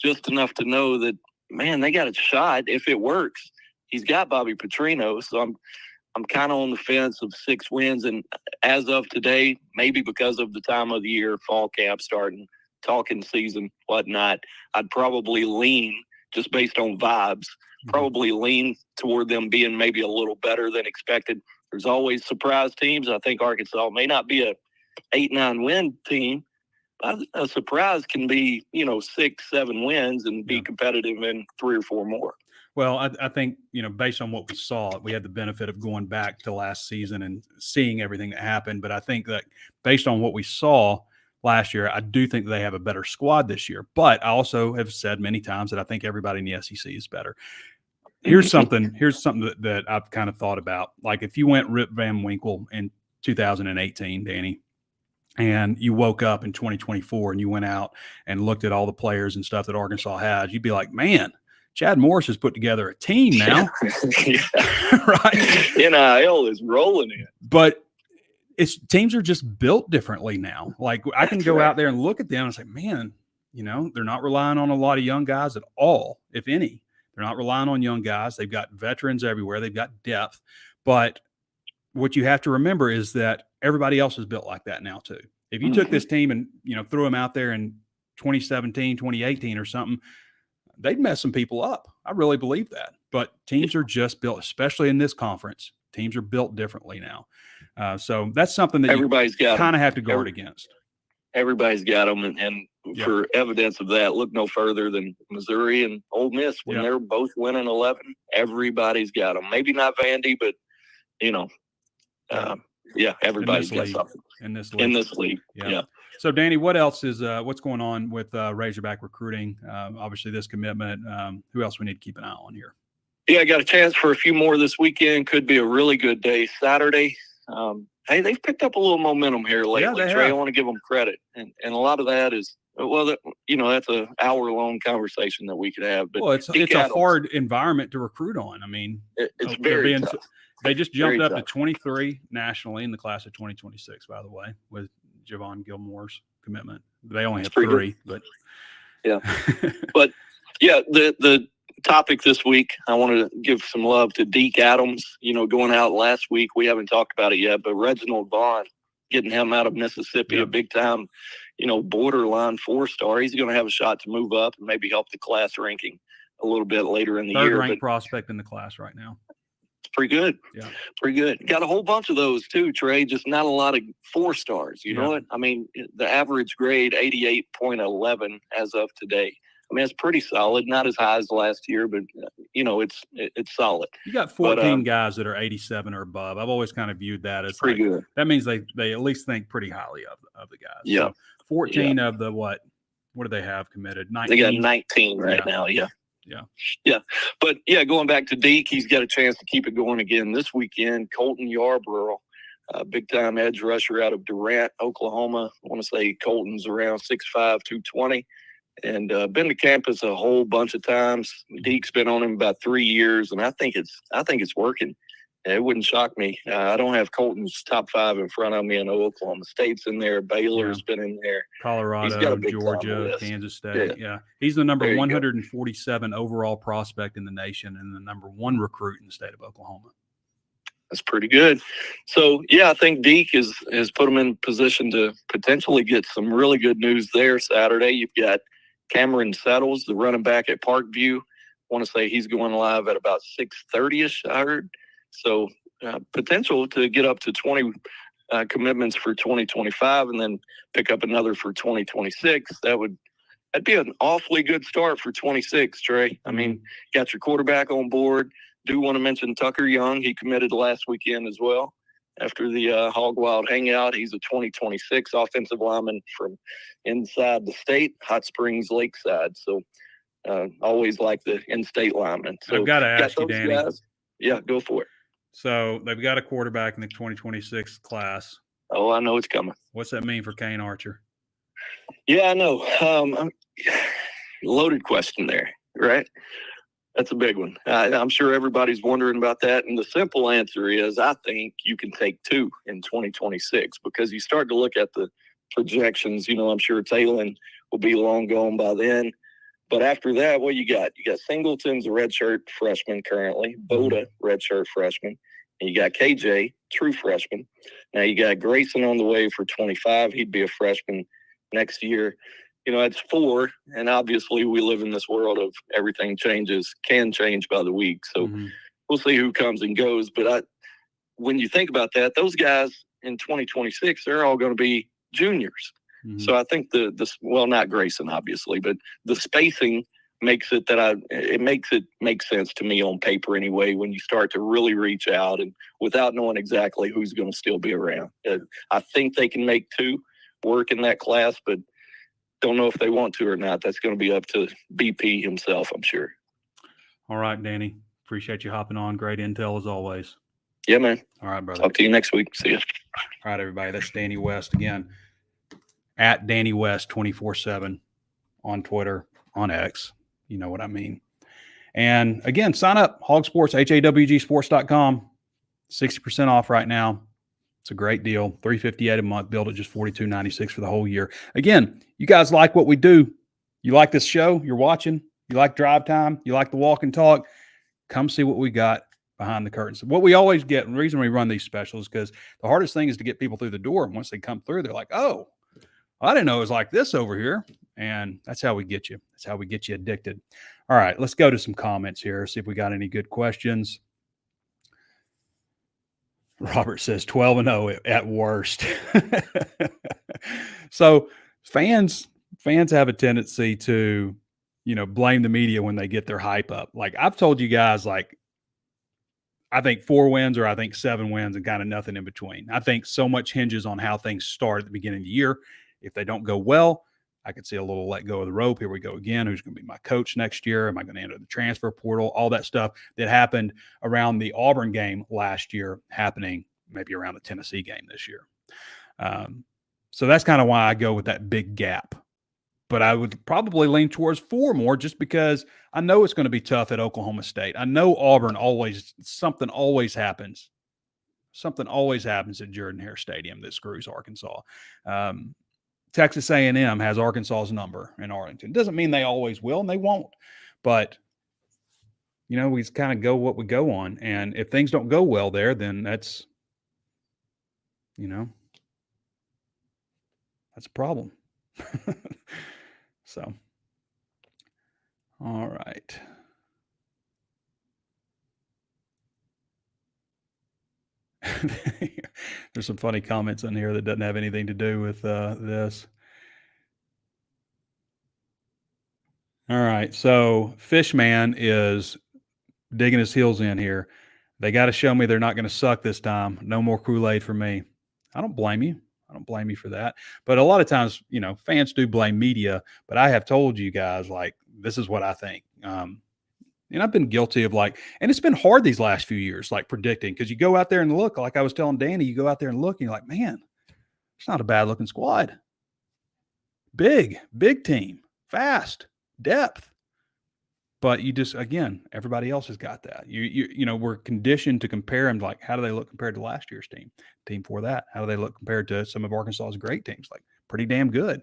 just enough to know that, man, they got a shot if it works. He's got Bobby Petrino, so I'm kind of on the fence of 6 wins. And as of today, maybe because of the time of the year, fall camp starting, talking season, whatnot, I'd probably lean, just based on vibes, probably lean toward them being maybe a little better than expected. There's always surprise teams. I think Arkansas may not be a 8-9 win team. A surprise can be, 6-7 wins and be competitive in 3 or 4 more. Well, I think, based on what we saw, we had the benefit of going back to last season and seeing everything that happened. But I think that based on what we saw last year, I do think they have a better squad this year. But I also have said many times that I think everybody in the SEC is better. Here's something that I've kind of thought about. Like if you went Rip Van Winkle in 2018, Danny, and you woke up in 2024 and you went out and looked at all the players and stuff that Arkansas has, you'd be like, man, Chad Morris has put together a team now. Right? NIL is rolling in. But teams are just built differently now. Like I can go out there and look at them and say, man, they're not relying on a lot of young guys at all, if any. They're not relying on young guys. They've got veterans everywhere. They've got depth. But what you have to remember is that everybody else is built like that now too. If you took this team and, threw them out there in 2017, 2018 or something, they'd mess some people up. I really believe that. But teams are just built, especially in this conference. Teams are built differently now. So that's something that everybody's you kind of have to guard against. Everybody's got them. And for evidence of that, look no further than Missouri and Ole Miss. When they're both winning 11, everybody's got them. Maybe not Vandy, but, everybody's got something. In this league. Yeah. So, Danny, what else is what's going on with Razorback recruiting? Obviously, this commitment. Who else we need to keep an eye on here? Yeah, I got a chance for a few more this weekend. Could be a really good day. Saturday. Hey, they've picked up a little momentum here lately. Yeah, Trey, I want to give them credit, and a lot of that is that's an hour-long conversation that we could have. But it's a hard environment to recruit on. I mean, it's very tough. They just jumped up to 23 nationally in the class of 2026, by the way, with Javon Gilmore's commitment. They only have 3, but but the topic this week, I wanted to give some love to Deke Adams. Going out last week, we haven't talked about it yet, but Reginald Bond, getting him out of Mississippi, a big time, borderline 4-star. He's going to have a shot to move up and maybe help the class ranking a little bit later in the year. Third-ranked prospect in the class right now. Pretty good. Yeah. Pretty good. Got a whole bunch of those too, Trey, just not a lot of 4-stars. You know what? I mean, the average grade 88.11 as of today. I mean, it's pretty solid. Not as high as last year, but it's solid. You got 14 guys that are 87 or above. I've always kind of viewed that as pretty good. That means they at least think pretty highly of the guys. Yeah. So 14 of the what do they have committed? 19. They got 19 right now. Yeah. But going back to Deke, he's got a chance to keep it going again this weekend. Colton Yarborough, big time edge rusher out of Durant, Oklahoma. I want to say Colton's around 6'5", 220, and been to campus a whole bunch of times. Deke's been on him about 3 years, and I think it's working. It wouldn't shock me. I don't have Colton's top 5 in front of me. I know Oklahoma State's in there. Baylor's been in there. Colorado, Georgia, Kansas State. Yeah. He's the number 147 overall prospect in the nation and the number 1 recruit in the state of Oklahoma. That's pretty good. So, I think Deke has put him in position to potentially get some really good news there Saturday. You've got Cameron Settles, the running back at Parkview. I want to say he's going live at about 6:30-ish, I heard. So potential to get up to 20 commitments for 2025 and then pick up another for 2026. That'd be an awfully good start for 26, Trey. I mean, got your quarterback on board. Do want to mention Tucker Young. He committed last weekend as well. After the Hog Wild Hangout, he's a 2026 offensive lineman from inside the state, Hot Springs Lakeside. So always like the in-state linemen. So I've got to ask you, Danny. Guys. Yeah, go for it. So they've got a quarterback in the 2026 class. Oh, I know it's coming. What's that mean for Kane Archer? Yeah, I know. Loaded question there, right? That's a big one. I'm sure everybody's wondering about that. And the simple answer is I think you can take 2 in 2026 because you start to look at the projections. I'm sure Talon will be long gone by then. But after that, what you got? You got Singleton's a redshirt freshman currently, Boda, redshirt freshman, and you got KJ, true freshman. Now you got Grayson on the way for 25. He'd be a freshman next year. That's 4, and obviously we live in this world of everything can change by the week. So we'll see who comes and goes. But when you think about that, those guys in 2026, they're all going to be juniors. Mm-hmm. So I think well, not Grayson, obviously, but the spacing makes it make sense to me on paper anyway, when you start to really reach out and without knowing exactly who's going to still be around. I think they can make 2 work in that class, but don't know if they want to or not. That's going to be up to BP himself, I'm sure. All right, Danny. Appreciate you hopping on. Great intel as always. Yeah, man. All right, brother. Talk to you next week. See ya. All right, everybody. That's Danny West again. At Danny West 24/7 on Twitter, on X. You know what I mean. And again, sign up. HawgSports, HAWGsports.com. 60% off right now. It's a great deal. $358 a month. Build at just $42.96 for the whole year. Again, you guys like what we do. You like this show. You're watching. You like drive time. You like the walk and talk. Come see what we got behind the curtains. What we always get, and the reason we run these specials, because the hardest thing is to get people through the door. And once they come through, they're like, oh, I didn't know it was like this over here. And that's how we get you. That's how we get you addicted. All right, let's go to some comments here. See if we got any good questions. Robert says 12-0 at worst. So fans have a tendency to, blame the media when they get their hype up. Like I've told you guys, like, I think 4 wins or I think 7 wins and kind of nothing in between. I think so much hinges on how things start at the beginning of the year. If they don't go well, I could see a little let go of the rope. Here we go again. Who's going to be my coach next year? Am I going to enter the transfer portal? All that stuff that happened around the Auburn game last year happening maybe around the Tennessee game this year. So that's kind of why I go with that big gap. But I would probably lean towards 4 more just because I know it's going to be tough at Oklahoma State. I know Auburn something always happens. Something always happens at Jordan-Hare Stadium that screws Arkansas. Texas A&M has Arkansas's number in Arlington. Doesn't mean they always will, and they won't. But, we just kind of go what we go on. And if things don't go well there, then that's a problem. So, all right. There's some funny comments in here that doesn't have anything to do with this. All right. So Fishman is digging his heels in here. They got to show me they're not going to suck this time. No more Kool-Aid for me. I don't blame you. I don't blame you for that. But a lot of times, fans do blame media. But I have told you guys, like, this is what I think. And I've been guilty of and it's been hard these last few years, like predicting, because you go out there and look, like I was telling Danny, you go out there and look and you're like, man, it's not a bad looking squad. Big team, fast, depth. But you just, again, everybody else has got that. We're conditioned to compare them. Like, how do they look compared to last year's team for that? How do they look compared to some of Arkansas's great teams? Like, pretty damn good.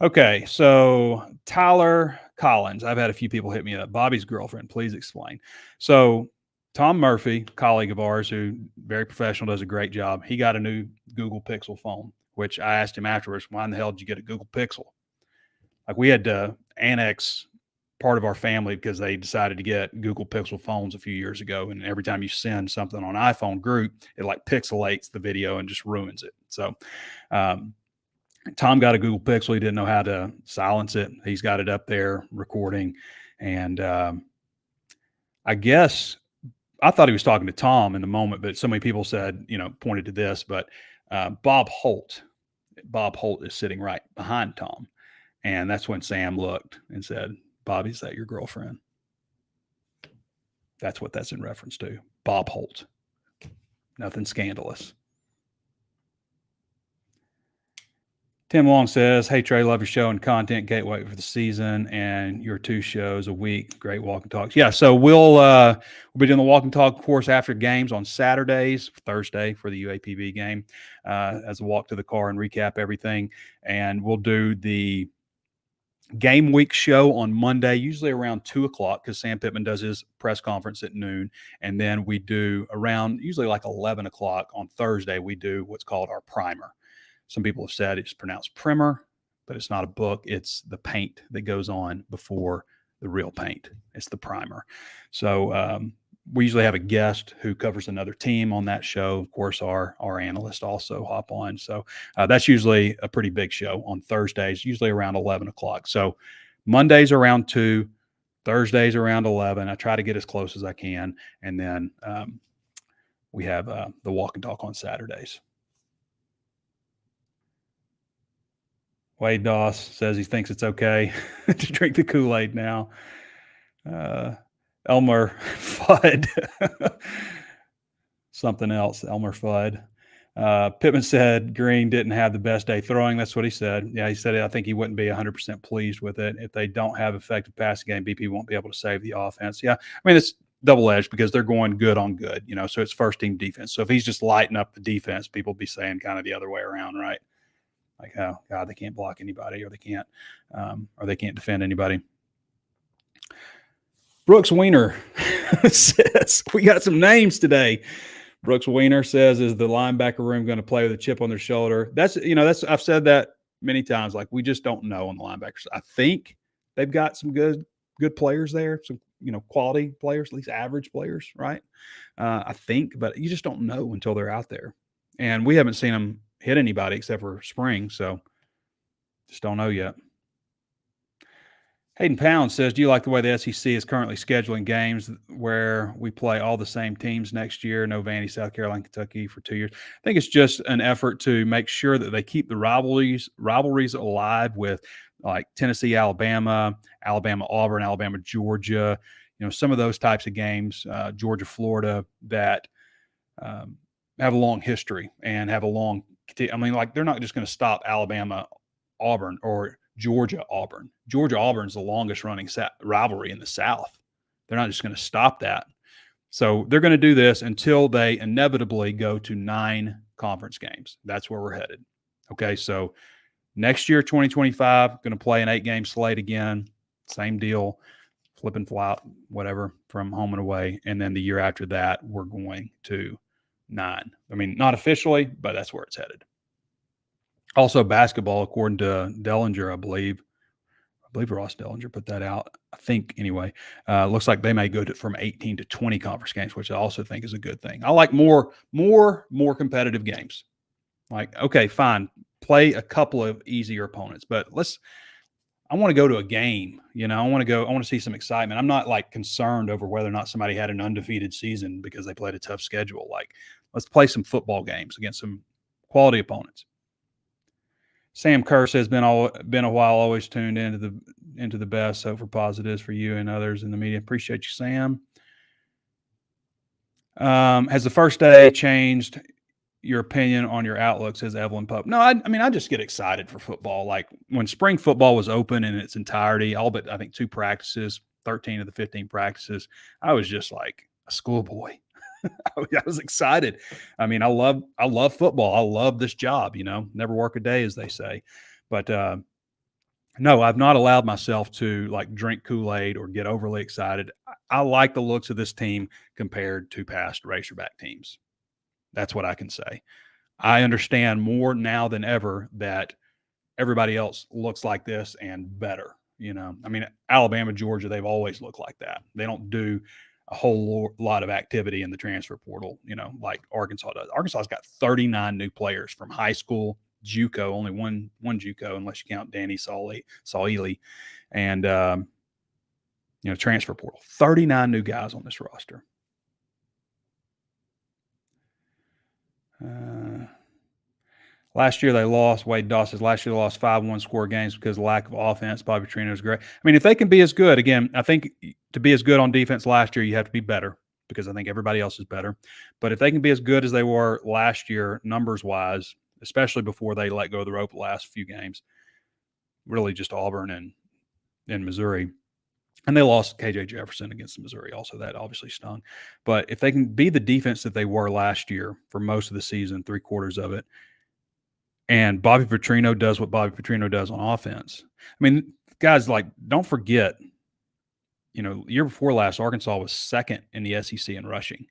Okay, so Tyler Collins. I've had a few people hit me up. Bobby's girlfriend, please explain. So Tom Murphy, colleague of ours who very professional, does a great job. He got a new Google Pixel phone, which I asked him afterwards, why in the hell did you get a Google Pixel? Like, we had to annex part of our family because they decided to get Google Pixel phones a few years ago. And every time you send something on iPhone group, it like pixelates the video and just ruins it. So, Tom got a Google Pixel. He didn't know how to silence it. He's got it up there recording. And I guess I thought he was talking to Tom in the moment, but so many people said, pointed to this, but Bob Holt is sitting right behind Tom. And that's when Sam looked and said, Bobby, is that your girlfriend? That's what that's in reference to. Bob Holt. Nothing scandalous. Tim Long says, hey, Trey, love your show and content. Can't wait for the season and your 2 shows a week. Great walk and talks. Yeah, so we'll be doing the walk and talk course after games on Saturdays, Thursday for the UAPB game, as a walk to the car and recap everything. And we'll do the game week show on Monday, usually around 2:00, because Sam Pittman does his press conference at noon. And then we do around usually like 11:00 on Thursday, we do what's called our primer. Some people have said it's pronounced primer, but it's not a book. It's the paint that goes on before the real paint. It's the primer. So we usually have a guest who covers another team on that show. Of course, our analyst also hop on. So that's usually a pretty big show on Thursdays, usually around 11 o'clock. So Mondays around 2, Thursdays around 11. I try to get as close as I can. And then we have the walk and talk on Saturdays. Wade Doss says he thinks it's okay to drink the Kool-Aid now. Elmer Fudd. Something else, Elmer Fudd. Pittman said Green didn't have the best day throwing. That's what he said. Yeah, he said I think he wouldn't be 100% pleased with it. If they don't have effective passing game, BP won't be able to save the offense. Yeah, I mean, it's double-edged because they're going good on good, so it's first-team defense. So if he's just lighting up the defense, people will be saying kind of the other way around, right? Like, oh, God, they can't block anybody or they can't defend anybody. Brooks Weiner says, we got some names today. Brooks Weiner says, is the linebacker room going to play with a chip on their shoulder? That's I've said that many times. Like, we just don't know on the linebackers. I think they've got some good players there, some, quality players, at least average players, right? I think, but you just don't know until they're out there. And we haven't seen them hit anybody except for spring, so just don't know yet. Hayden Pound says, do you like the way the SEC is currently scheduling games where we play all the same teams next year? No Vandy, South Carolina, Kentucky for 2 years. I think it's just an effort to make sure that they keep the rivalries alive with like Tennessee, Alabama, Auburn, Alabama, Georgia, some of those types of games, Georgia, Florida, that have a long history and have a long – I mean, like, they're not just going to stop Alabama, Auburn, or Georgia, Auburn. Georgia, Auburn is the longest running rivalry in the South. They're not just going to stop that. So they're going to do this until they inevitably go to 9 conference games. That's where we're headed. Okay, so next year, 2025, going to play an 8-game slate again. Same deal, flip and flop, whatever, from home and away. And then the year after that, we're going to 9. I mean, not officially, but that's where it's headed. Also, basketball, according to Dellinger, I believe Ross Dellinger put that out. I think, anyway, looks like they may go from 18 to 20 conference games, which I also think is a good thing. I like more competitive games. Like, okay, fine, play a couple of easier opponents, but I want to go to a game. I want to see some excitement. I'm not like concerned over whether or not somebody had an undefeated season because they played a tough schedule. Like, let's play some football games against some quality opponents. Sam Kerr says, been a while, always tuned into the best. So for positives for you and others in the media. Appreciate you, Sam. Has the first day changed your opinion on your outlook, says Evelyn Pope? No, I mean, I just get excited for football. Like, when spring football was open in its entirety, all but I think 2 practices, 13 of the 15 practices, I was just like a schoolboy. I was excited. I mean, I love football. I love this job, never work a day, as they say. But no, I've not allowed myself to like drink Kool-Aid or get overly excited. I like the looks of this team compared to past Razorback teams. That's what I can say. I understand more now than ever that everybody else looks like this and better. I mean, Alabama, Georgia, they've always looked like that. They don't do a whole lot of activity in the transfer portal, like Arkansas does. Arkansas's got 39 new players from high school, JUCO, only one JUCO, unless you count Danny Sauli, and transfer portal. 39 new guys on this roster. Last year they lost. Wade Doss says last year they lost 5-1 score games because of lack of offense. Bobby Petrino is great. I mean, if they can be as good, again, I think to be as good on defense last year, you have to be better because I think everybody else is better. But if they can be as good as they were last year, numbers-wise, especially before they let go of the rope the last few games, really just Auburn and Missouri. And they lost KJ Jefferson against Missouri also. That obviously stung. But if they can be the defense that they were last year for most of the season, 3/4 of it, and Bobby Petrino does what Bobby Petrino does on offense. I mean, guys, like, don't forget, the year before last, Arkansas was 2nd in the SEC in rushing.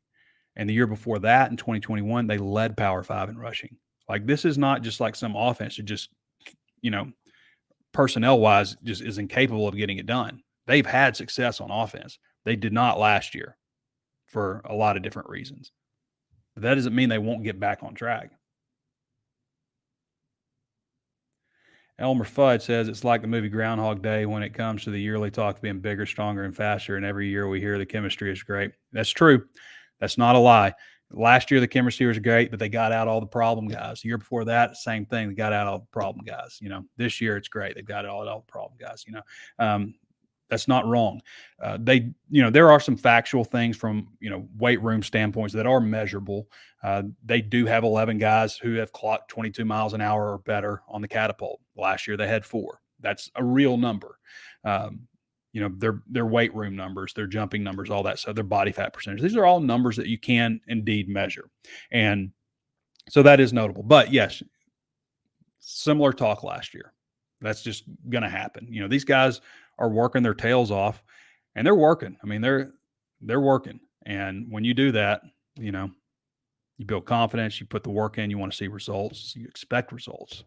And the year before that, in 2021, they led Power 5 in rushing. Like, this is not just like some offense that just, personnel-wise, just is incapable of getting it done. They've had success on offense. They did not last year. for a lot of different reasons. But that doesn't mean they won't get back on track. Elmer Fudd says it's like the movie Groundhog Day when it comes to the yearly talk being bigger, stronger, and faster. And every year we hear the chemistry is great. That's true. That's not a lie. Last year the chemistry was great, but they got out all the problem guys. The year before that, same thing. They got out all the problem guys. This year it's great. They've got all the problem guys. That's not wrong. There are some factual things from, weight room standpoints that are measurable. They do have 11 guys who have clocked 22 miles an hour or better on the catapult. Last year they had 4. That's a real number. Their weight room numbers, their jumping numbers, all that. So their body fat percentage. These are all numbers that you can indeed measure. And so that is notable. But yes, similar talk last year. That's just going to happen. These guys are working their tails off, and they're working. I mean, they're working. And when you do that, you build confidence, you put the work in, you want to see results, you expect results,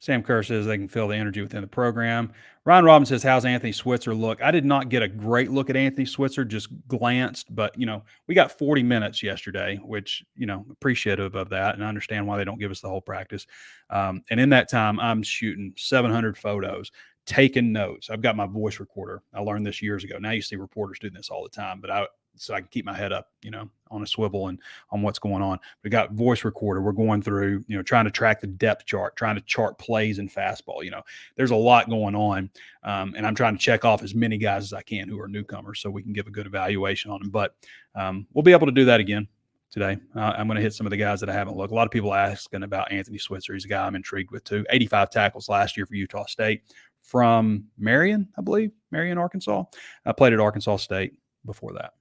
Sam Kerr says they can feel the energy within the program. Ryan Robbins says, how's Anthony Switzer look? I did not get a great look at Anthony Switzer, just glanced, but, we got 40 minutes yesterday, which, appreciative of that, and I understand why they don't give us the whole practice. And in that time, I'm shooting 700 photos, taking notes. I've got my voice recorder. I learned this years ago. Now you see reporters doing this all the time, but so I can keep my head up, on a swivel and on what's going on. We got voice recorder. We're going through, trying to track the depth chart, trying to chart plays in fastball. There's a lot going on. And I'm trying to check off as many guys as I can who are newcomers so we can give a good evaluation on them. But we'll be able to do that again today. I'm going to hit some of the guys that I haven't looked. A lot of people asking about Anthony Switzer. He's a guy I'm intrigued with too. 85 tackles last year for Utah State from Marion, I believe, Marion, Arkansas. I played at Arkansas State before that.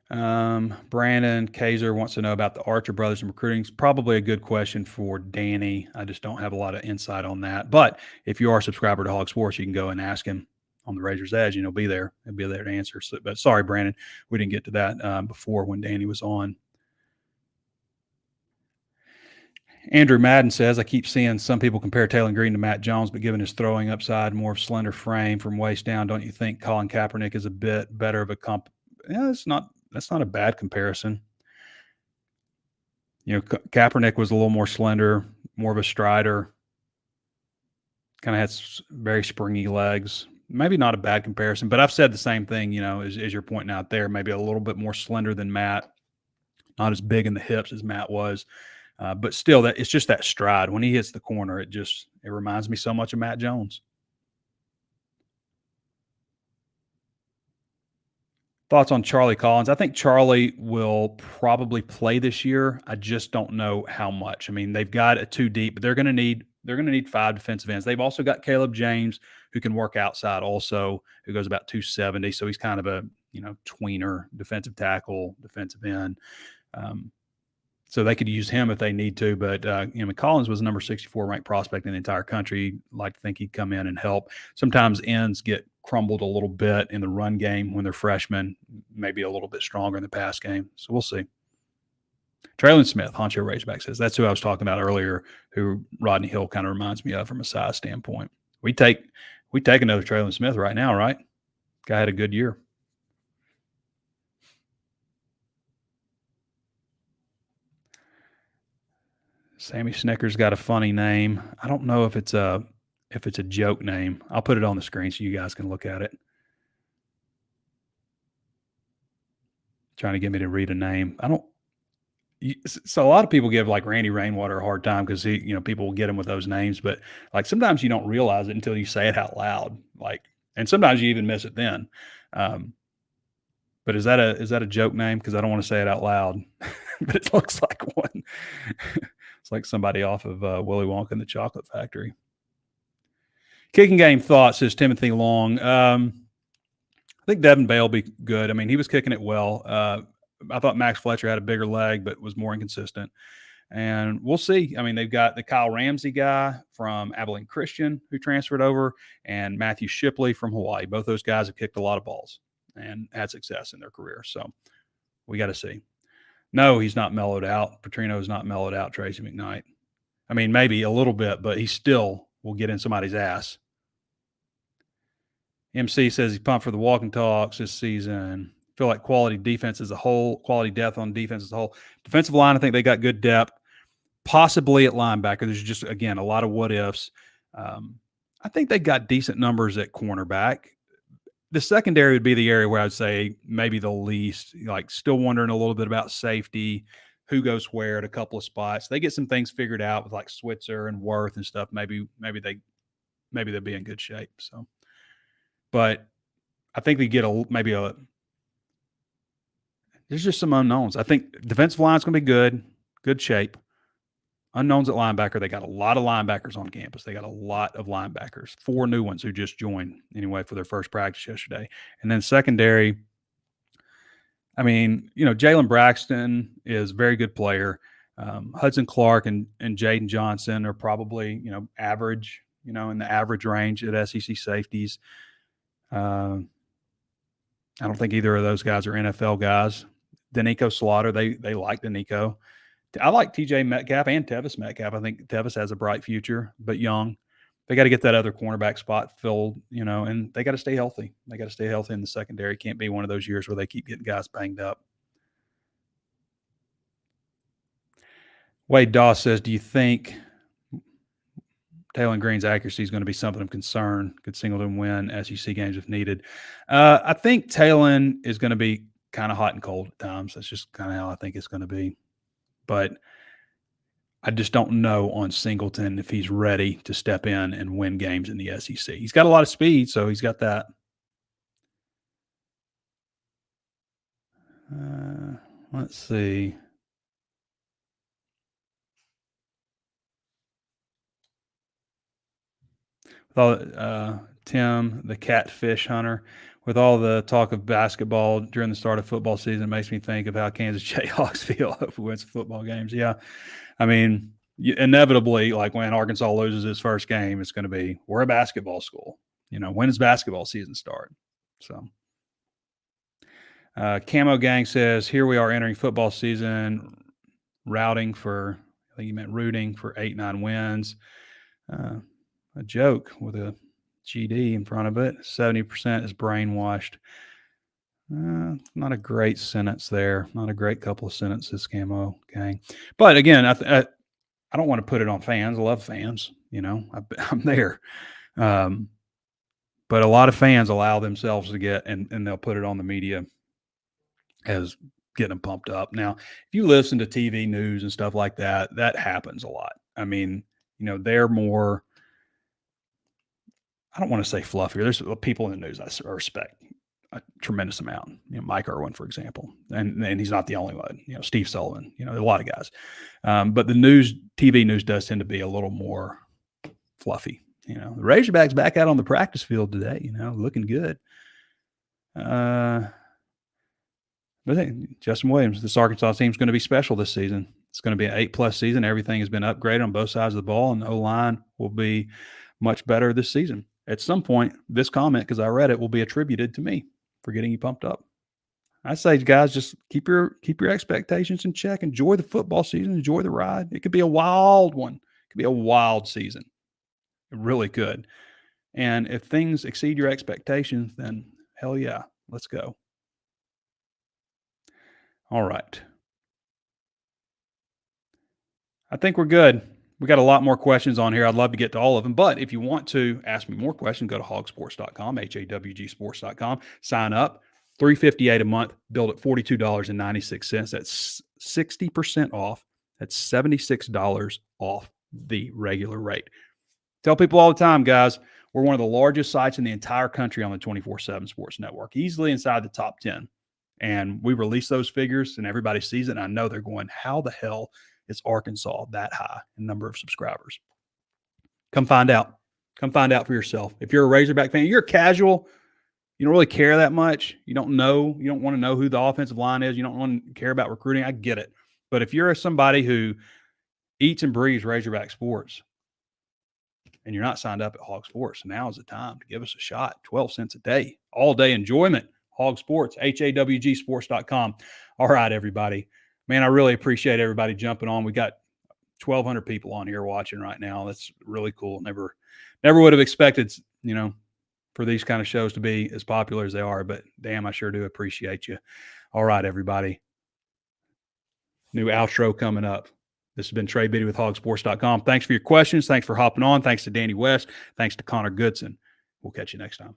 Brandon Kaiser wants to know about the Archer brothers and recruiting. It's probably a good question for Danny. I just don't have a lot of insight on that. But if you are a subscriber to HawgSports, you can go and ask him on the Razor's Edge, and he'll be there. He'll be there to answer. So, but sorry, Brandon, we didn't get to that before when Danny was on. Andrew Madden says, I keep seeing some people compare Taylor Green to Matt Jones, but given his throwing upside, more slender frame from waist down, don't you think Colin Kaepernick is a bit better of a comp? Yeah, that's not a bad comparison. Kaepernick was a little more slender, more of a strider, kind of had very springy legs. Maybe not a bad comparison, but I've said the same thing, as you're pointing out there, maybe a little bit more slender than Matt, not as big in the hips as Matt was. But still, that it's just that stride. When he hits the corner, it reminds me so much of Matt Jones. Thoughts on Charlie Collins? I think Charlie will probably play this year. I just don't know how much. I mean, they've got a 2 deep, but they're going to need 5 defensive ends. They've also got Caleb James, who can work outside also, who goes about 270. So he's kind of a, tweener, defensive tackle, defensive end. So they could use him if they need to. But, Collins was the number 64 ranked prospect in the entire country. I'd like to think he'd come in and help. Sometimes ends get crumbled a little bit in the run game when they're freshmen, maybe a little bit stronger in the pass game. So we'll see. Traylon Smith, Honcho Razorback says, that's who I was talking about earlier, who Rodney Hill kind of reminds me of from a size standpoint. We take another Traylon Smith right now, right? Guy had a good year. Sammy Snicker's got a funny name. I don't know if it's a joke name. I'll put it on the screen so you guys can look at it. Trying to get me to read a name. So a lot of people give like Randy Rainwater a hard time because people will get him with those names, but like sometimes you don't realize it until you say it out loud. And sometimes you even miss it then. But is that a joke name? Because I don't want to say it out loud, but it looks like one. It's like somebody off of Willy Wonka and the Chocolate Factory. Kicking game thoughts, says Timothy Long. I think Devin Bale will be good. I mean, he was kicking it well. I thought Max Fletcher had a bigger leg, but was more inconsistent. And we'll see. I mean, they've got the Kyle Ramsey guy from Abilene Christian who transferred over, and Matthew Shipley from Hawaii. Both those guys have kicked a lot of balls and had success in their career. So we got to see. No, he's not mellowed out. Petrino's not mellowed out, Tracy McKnight. I mean, maybe a little bit, but he still will get in somebody's ass. MC says he's pumped for the walking talks this season. Feel like quality defense as a whole, quality depth on defense as a whole. Defensive line, I think they got good depth. Possibly at linebacker. There's just, again, a lot of what ifs. I think they got decent numbers at cornerback. The secondary would be the area where I'd say maybe the least, like still wondering a little bit about safety, who goes where at a couple of spots. They get some things figured out with like Switzer and Worth and stuff. Maybe they'll be in good shape. So, but I think they get there's just some unknowns. I think defensive line is going to be good shape. Unknowns at linebacker. They got a lot of linebackers on campus. They got a lot of linebackers, 4 new ones who just joined anyway for their first practice yesterday. And then secondary, I mean, Jalen Braxton is a very good player. Hudson Clark and Jaden Johnson are probably, average, in the average range at SEC safeties. I don't think either of those guys are NFL guys. Danico Slaughter, they like Danico. I like TJ Metcalf and Tevis Metcalf. I think Tevis has a bright future, but young. They got to get that other cornerback spot filled, and they got to stay healthy. They got to stay healthy in the secondary. Can't be one of those years where they keep getting guys banged up. Wade Doss says, do you think Talon Green's accuracy is going to be something of concern? Could Singleton win SEC games if needed? I think Talon is going to be kind of hot and cold at times. That's just kind of how I think it's going to be. But I just don't know on Singleton if he's ready to step in and win games in the SEC. He's got a lot of speed, so he's got that. Let's see. Tim, the catfish hunter, with all the talk of basketball during the start of football season, it makes me think of how Kansas Jayhawks feel who wins football games. Yeah. I mean, inevitably, like when Arkansas loses its first game, it's going to be, we're a basketball school. When does basketball season start? So Camo Gang says, here we are entering football season, rooting for 8-9 wins. A joke with a GD in front of it. 70% is brainwashed. Not a great sentence there. Not a great couple of sentences, Camo Gang. But again, I don't want to put it on fans. I love fans. I'm there. But a lot of fans allow themselves to get, and they'll put it on the media as getting them pumped up. Now, if you listen to TV news and stuff like that, that happens a lot. I mean, they're more, I don't want to say fluffier. There's people in the news I respect a tremendous amount. Mike Irwin, for example, and he's not the only one. Steve Sullivan. A lot of guys. But the TV news does tend to be a little more fluffy. The Razorbacks back out on the practice field today. Looking good. But hey, Justin Williams, this Arkansas team is going to be special this season. It's going to be an 8+ season. Everything has been upgraded on both sides of the ball, and the O-line will be much better this season. At some point, this comment, because I read it, will be attributed to me for getting you pumped up. I say, guys, just keep your expectations in check. Enjoy the football season. Enjoy the ride. It could be a wild one. It could be a wild season. It really could. And if things exceed your expectations, then hell yeah, let's go. All right. I think we're good. We got a lot more questions on here. I'd love to get to all of them. But if you want to ask me more questions, go to HawgSports.com, HAWGsports.com. Sign up. $358 a month. Build at $42.96. That's 60% off. That's $76 off the regular rate. Tell people all the time, guys, we're one of the largest sites in the entire country on the 24/7 Sports Network, easily inside the top 10. And we release those figures and everybody sees it. And I know they're going, how the hell is Arkansas that high in number of subscribers? Come find out. Come find out for yourself. If you're a Razorback fan, you're a casual, you don't really care that much. You don't want to know who the offensive line is. You don't want to care about recruiting. I get it. But if you're somebody who eats and breathes Razorback sports and you're not signed up at HawgSports, now is the time to give us a shot. 12 cents a day, all day enjoyment. HawgSports, HAWGsports.com. All right, everybody. Man, I really appreciate everybody jumping on. We got 1,200 people on here watching right now. That's really cool. Never would have expected, for these kind of shows to be as popular as they are, but damn, I sure do appreciate you. All right, everybody. New outro coming up. This has been Trey Biddy with HawgSports.com. Thanks for your questions. Thanks for hopping on. Thanks to Danny West. Thanks to Connor Goodson. We'll catch you next time.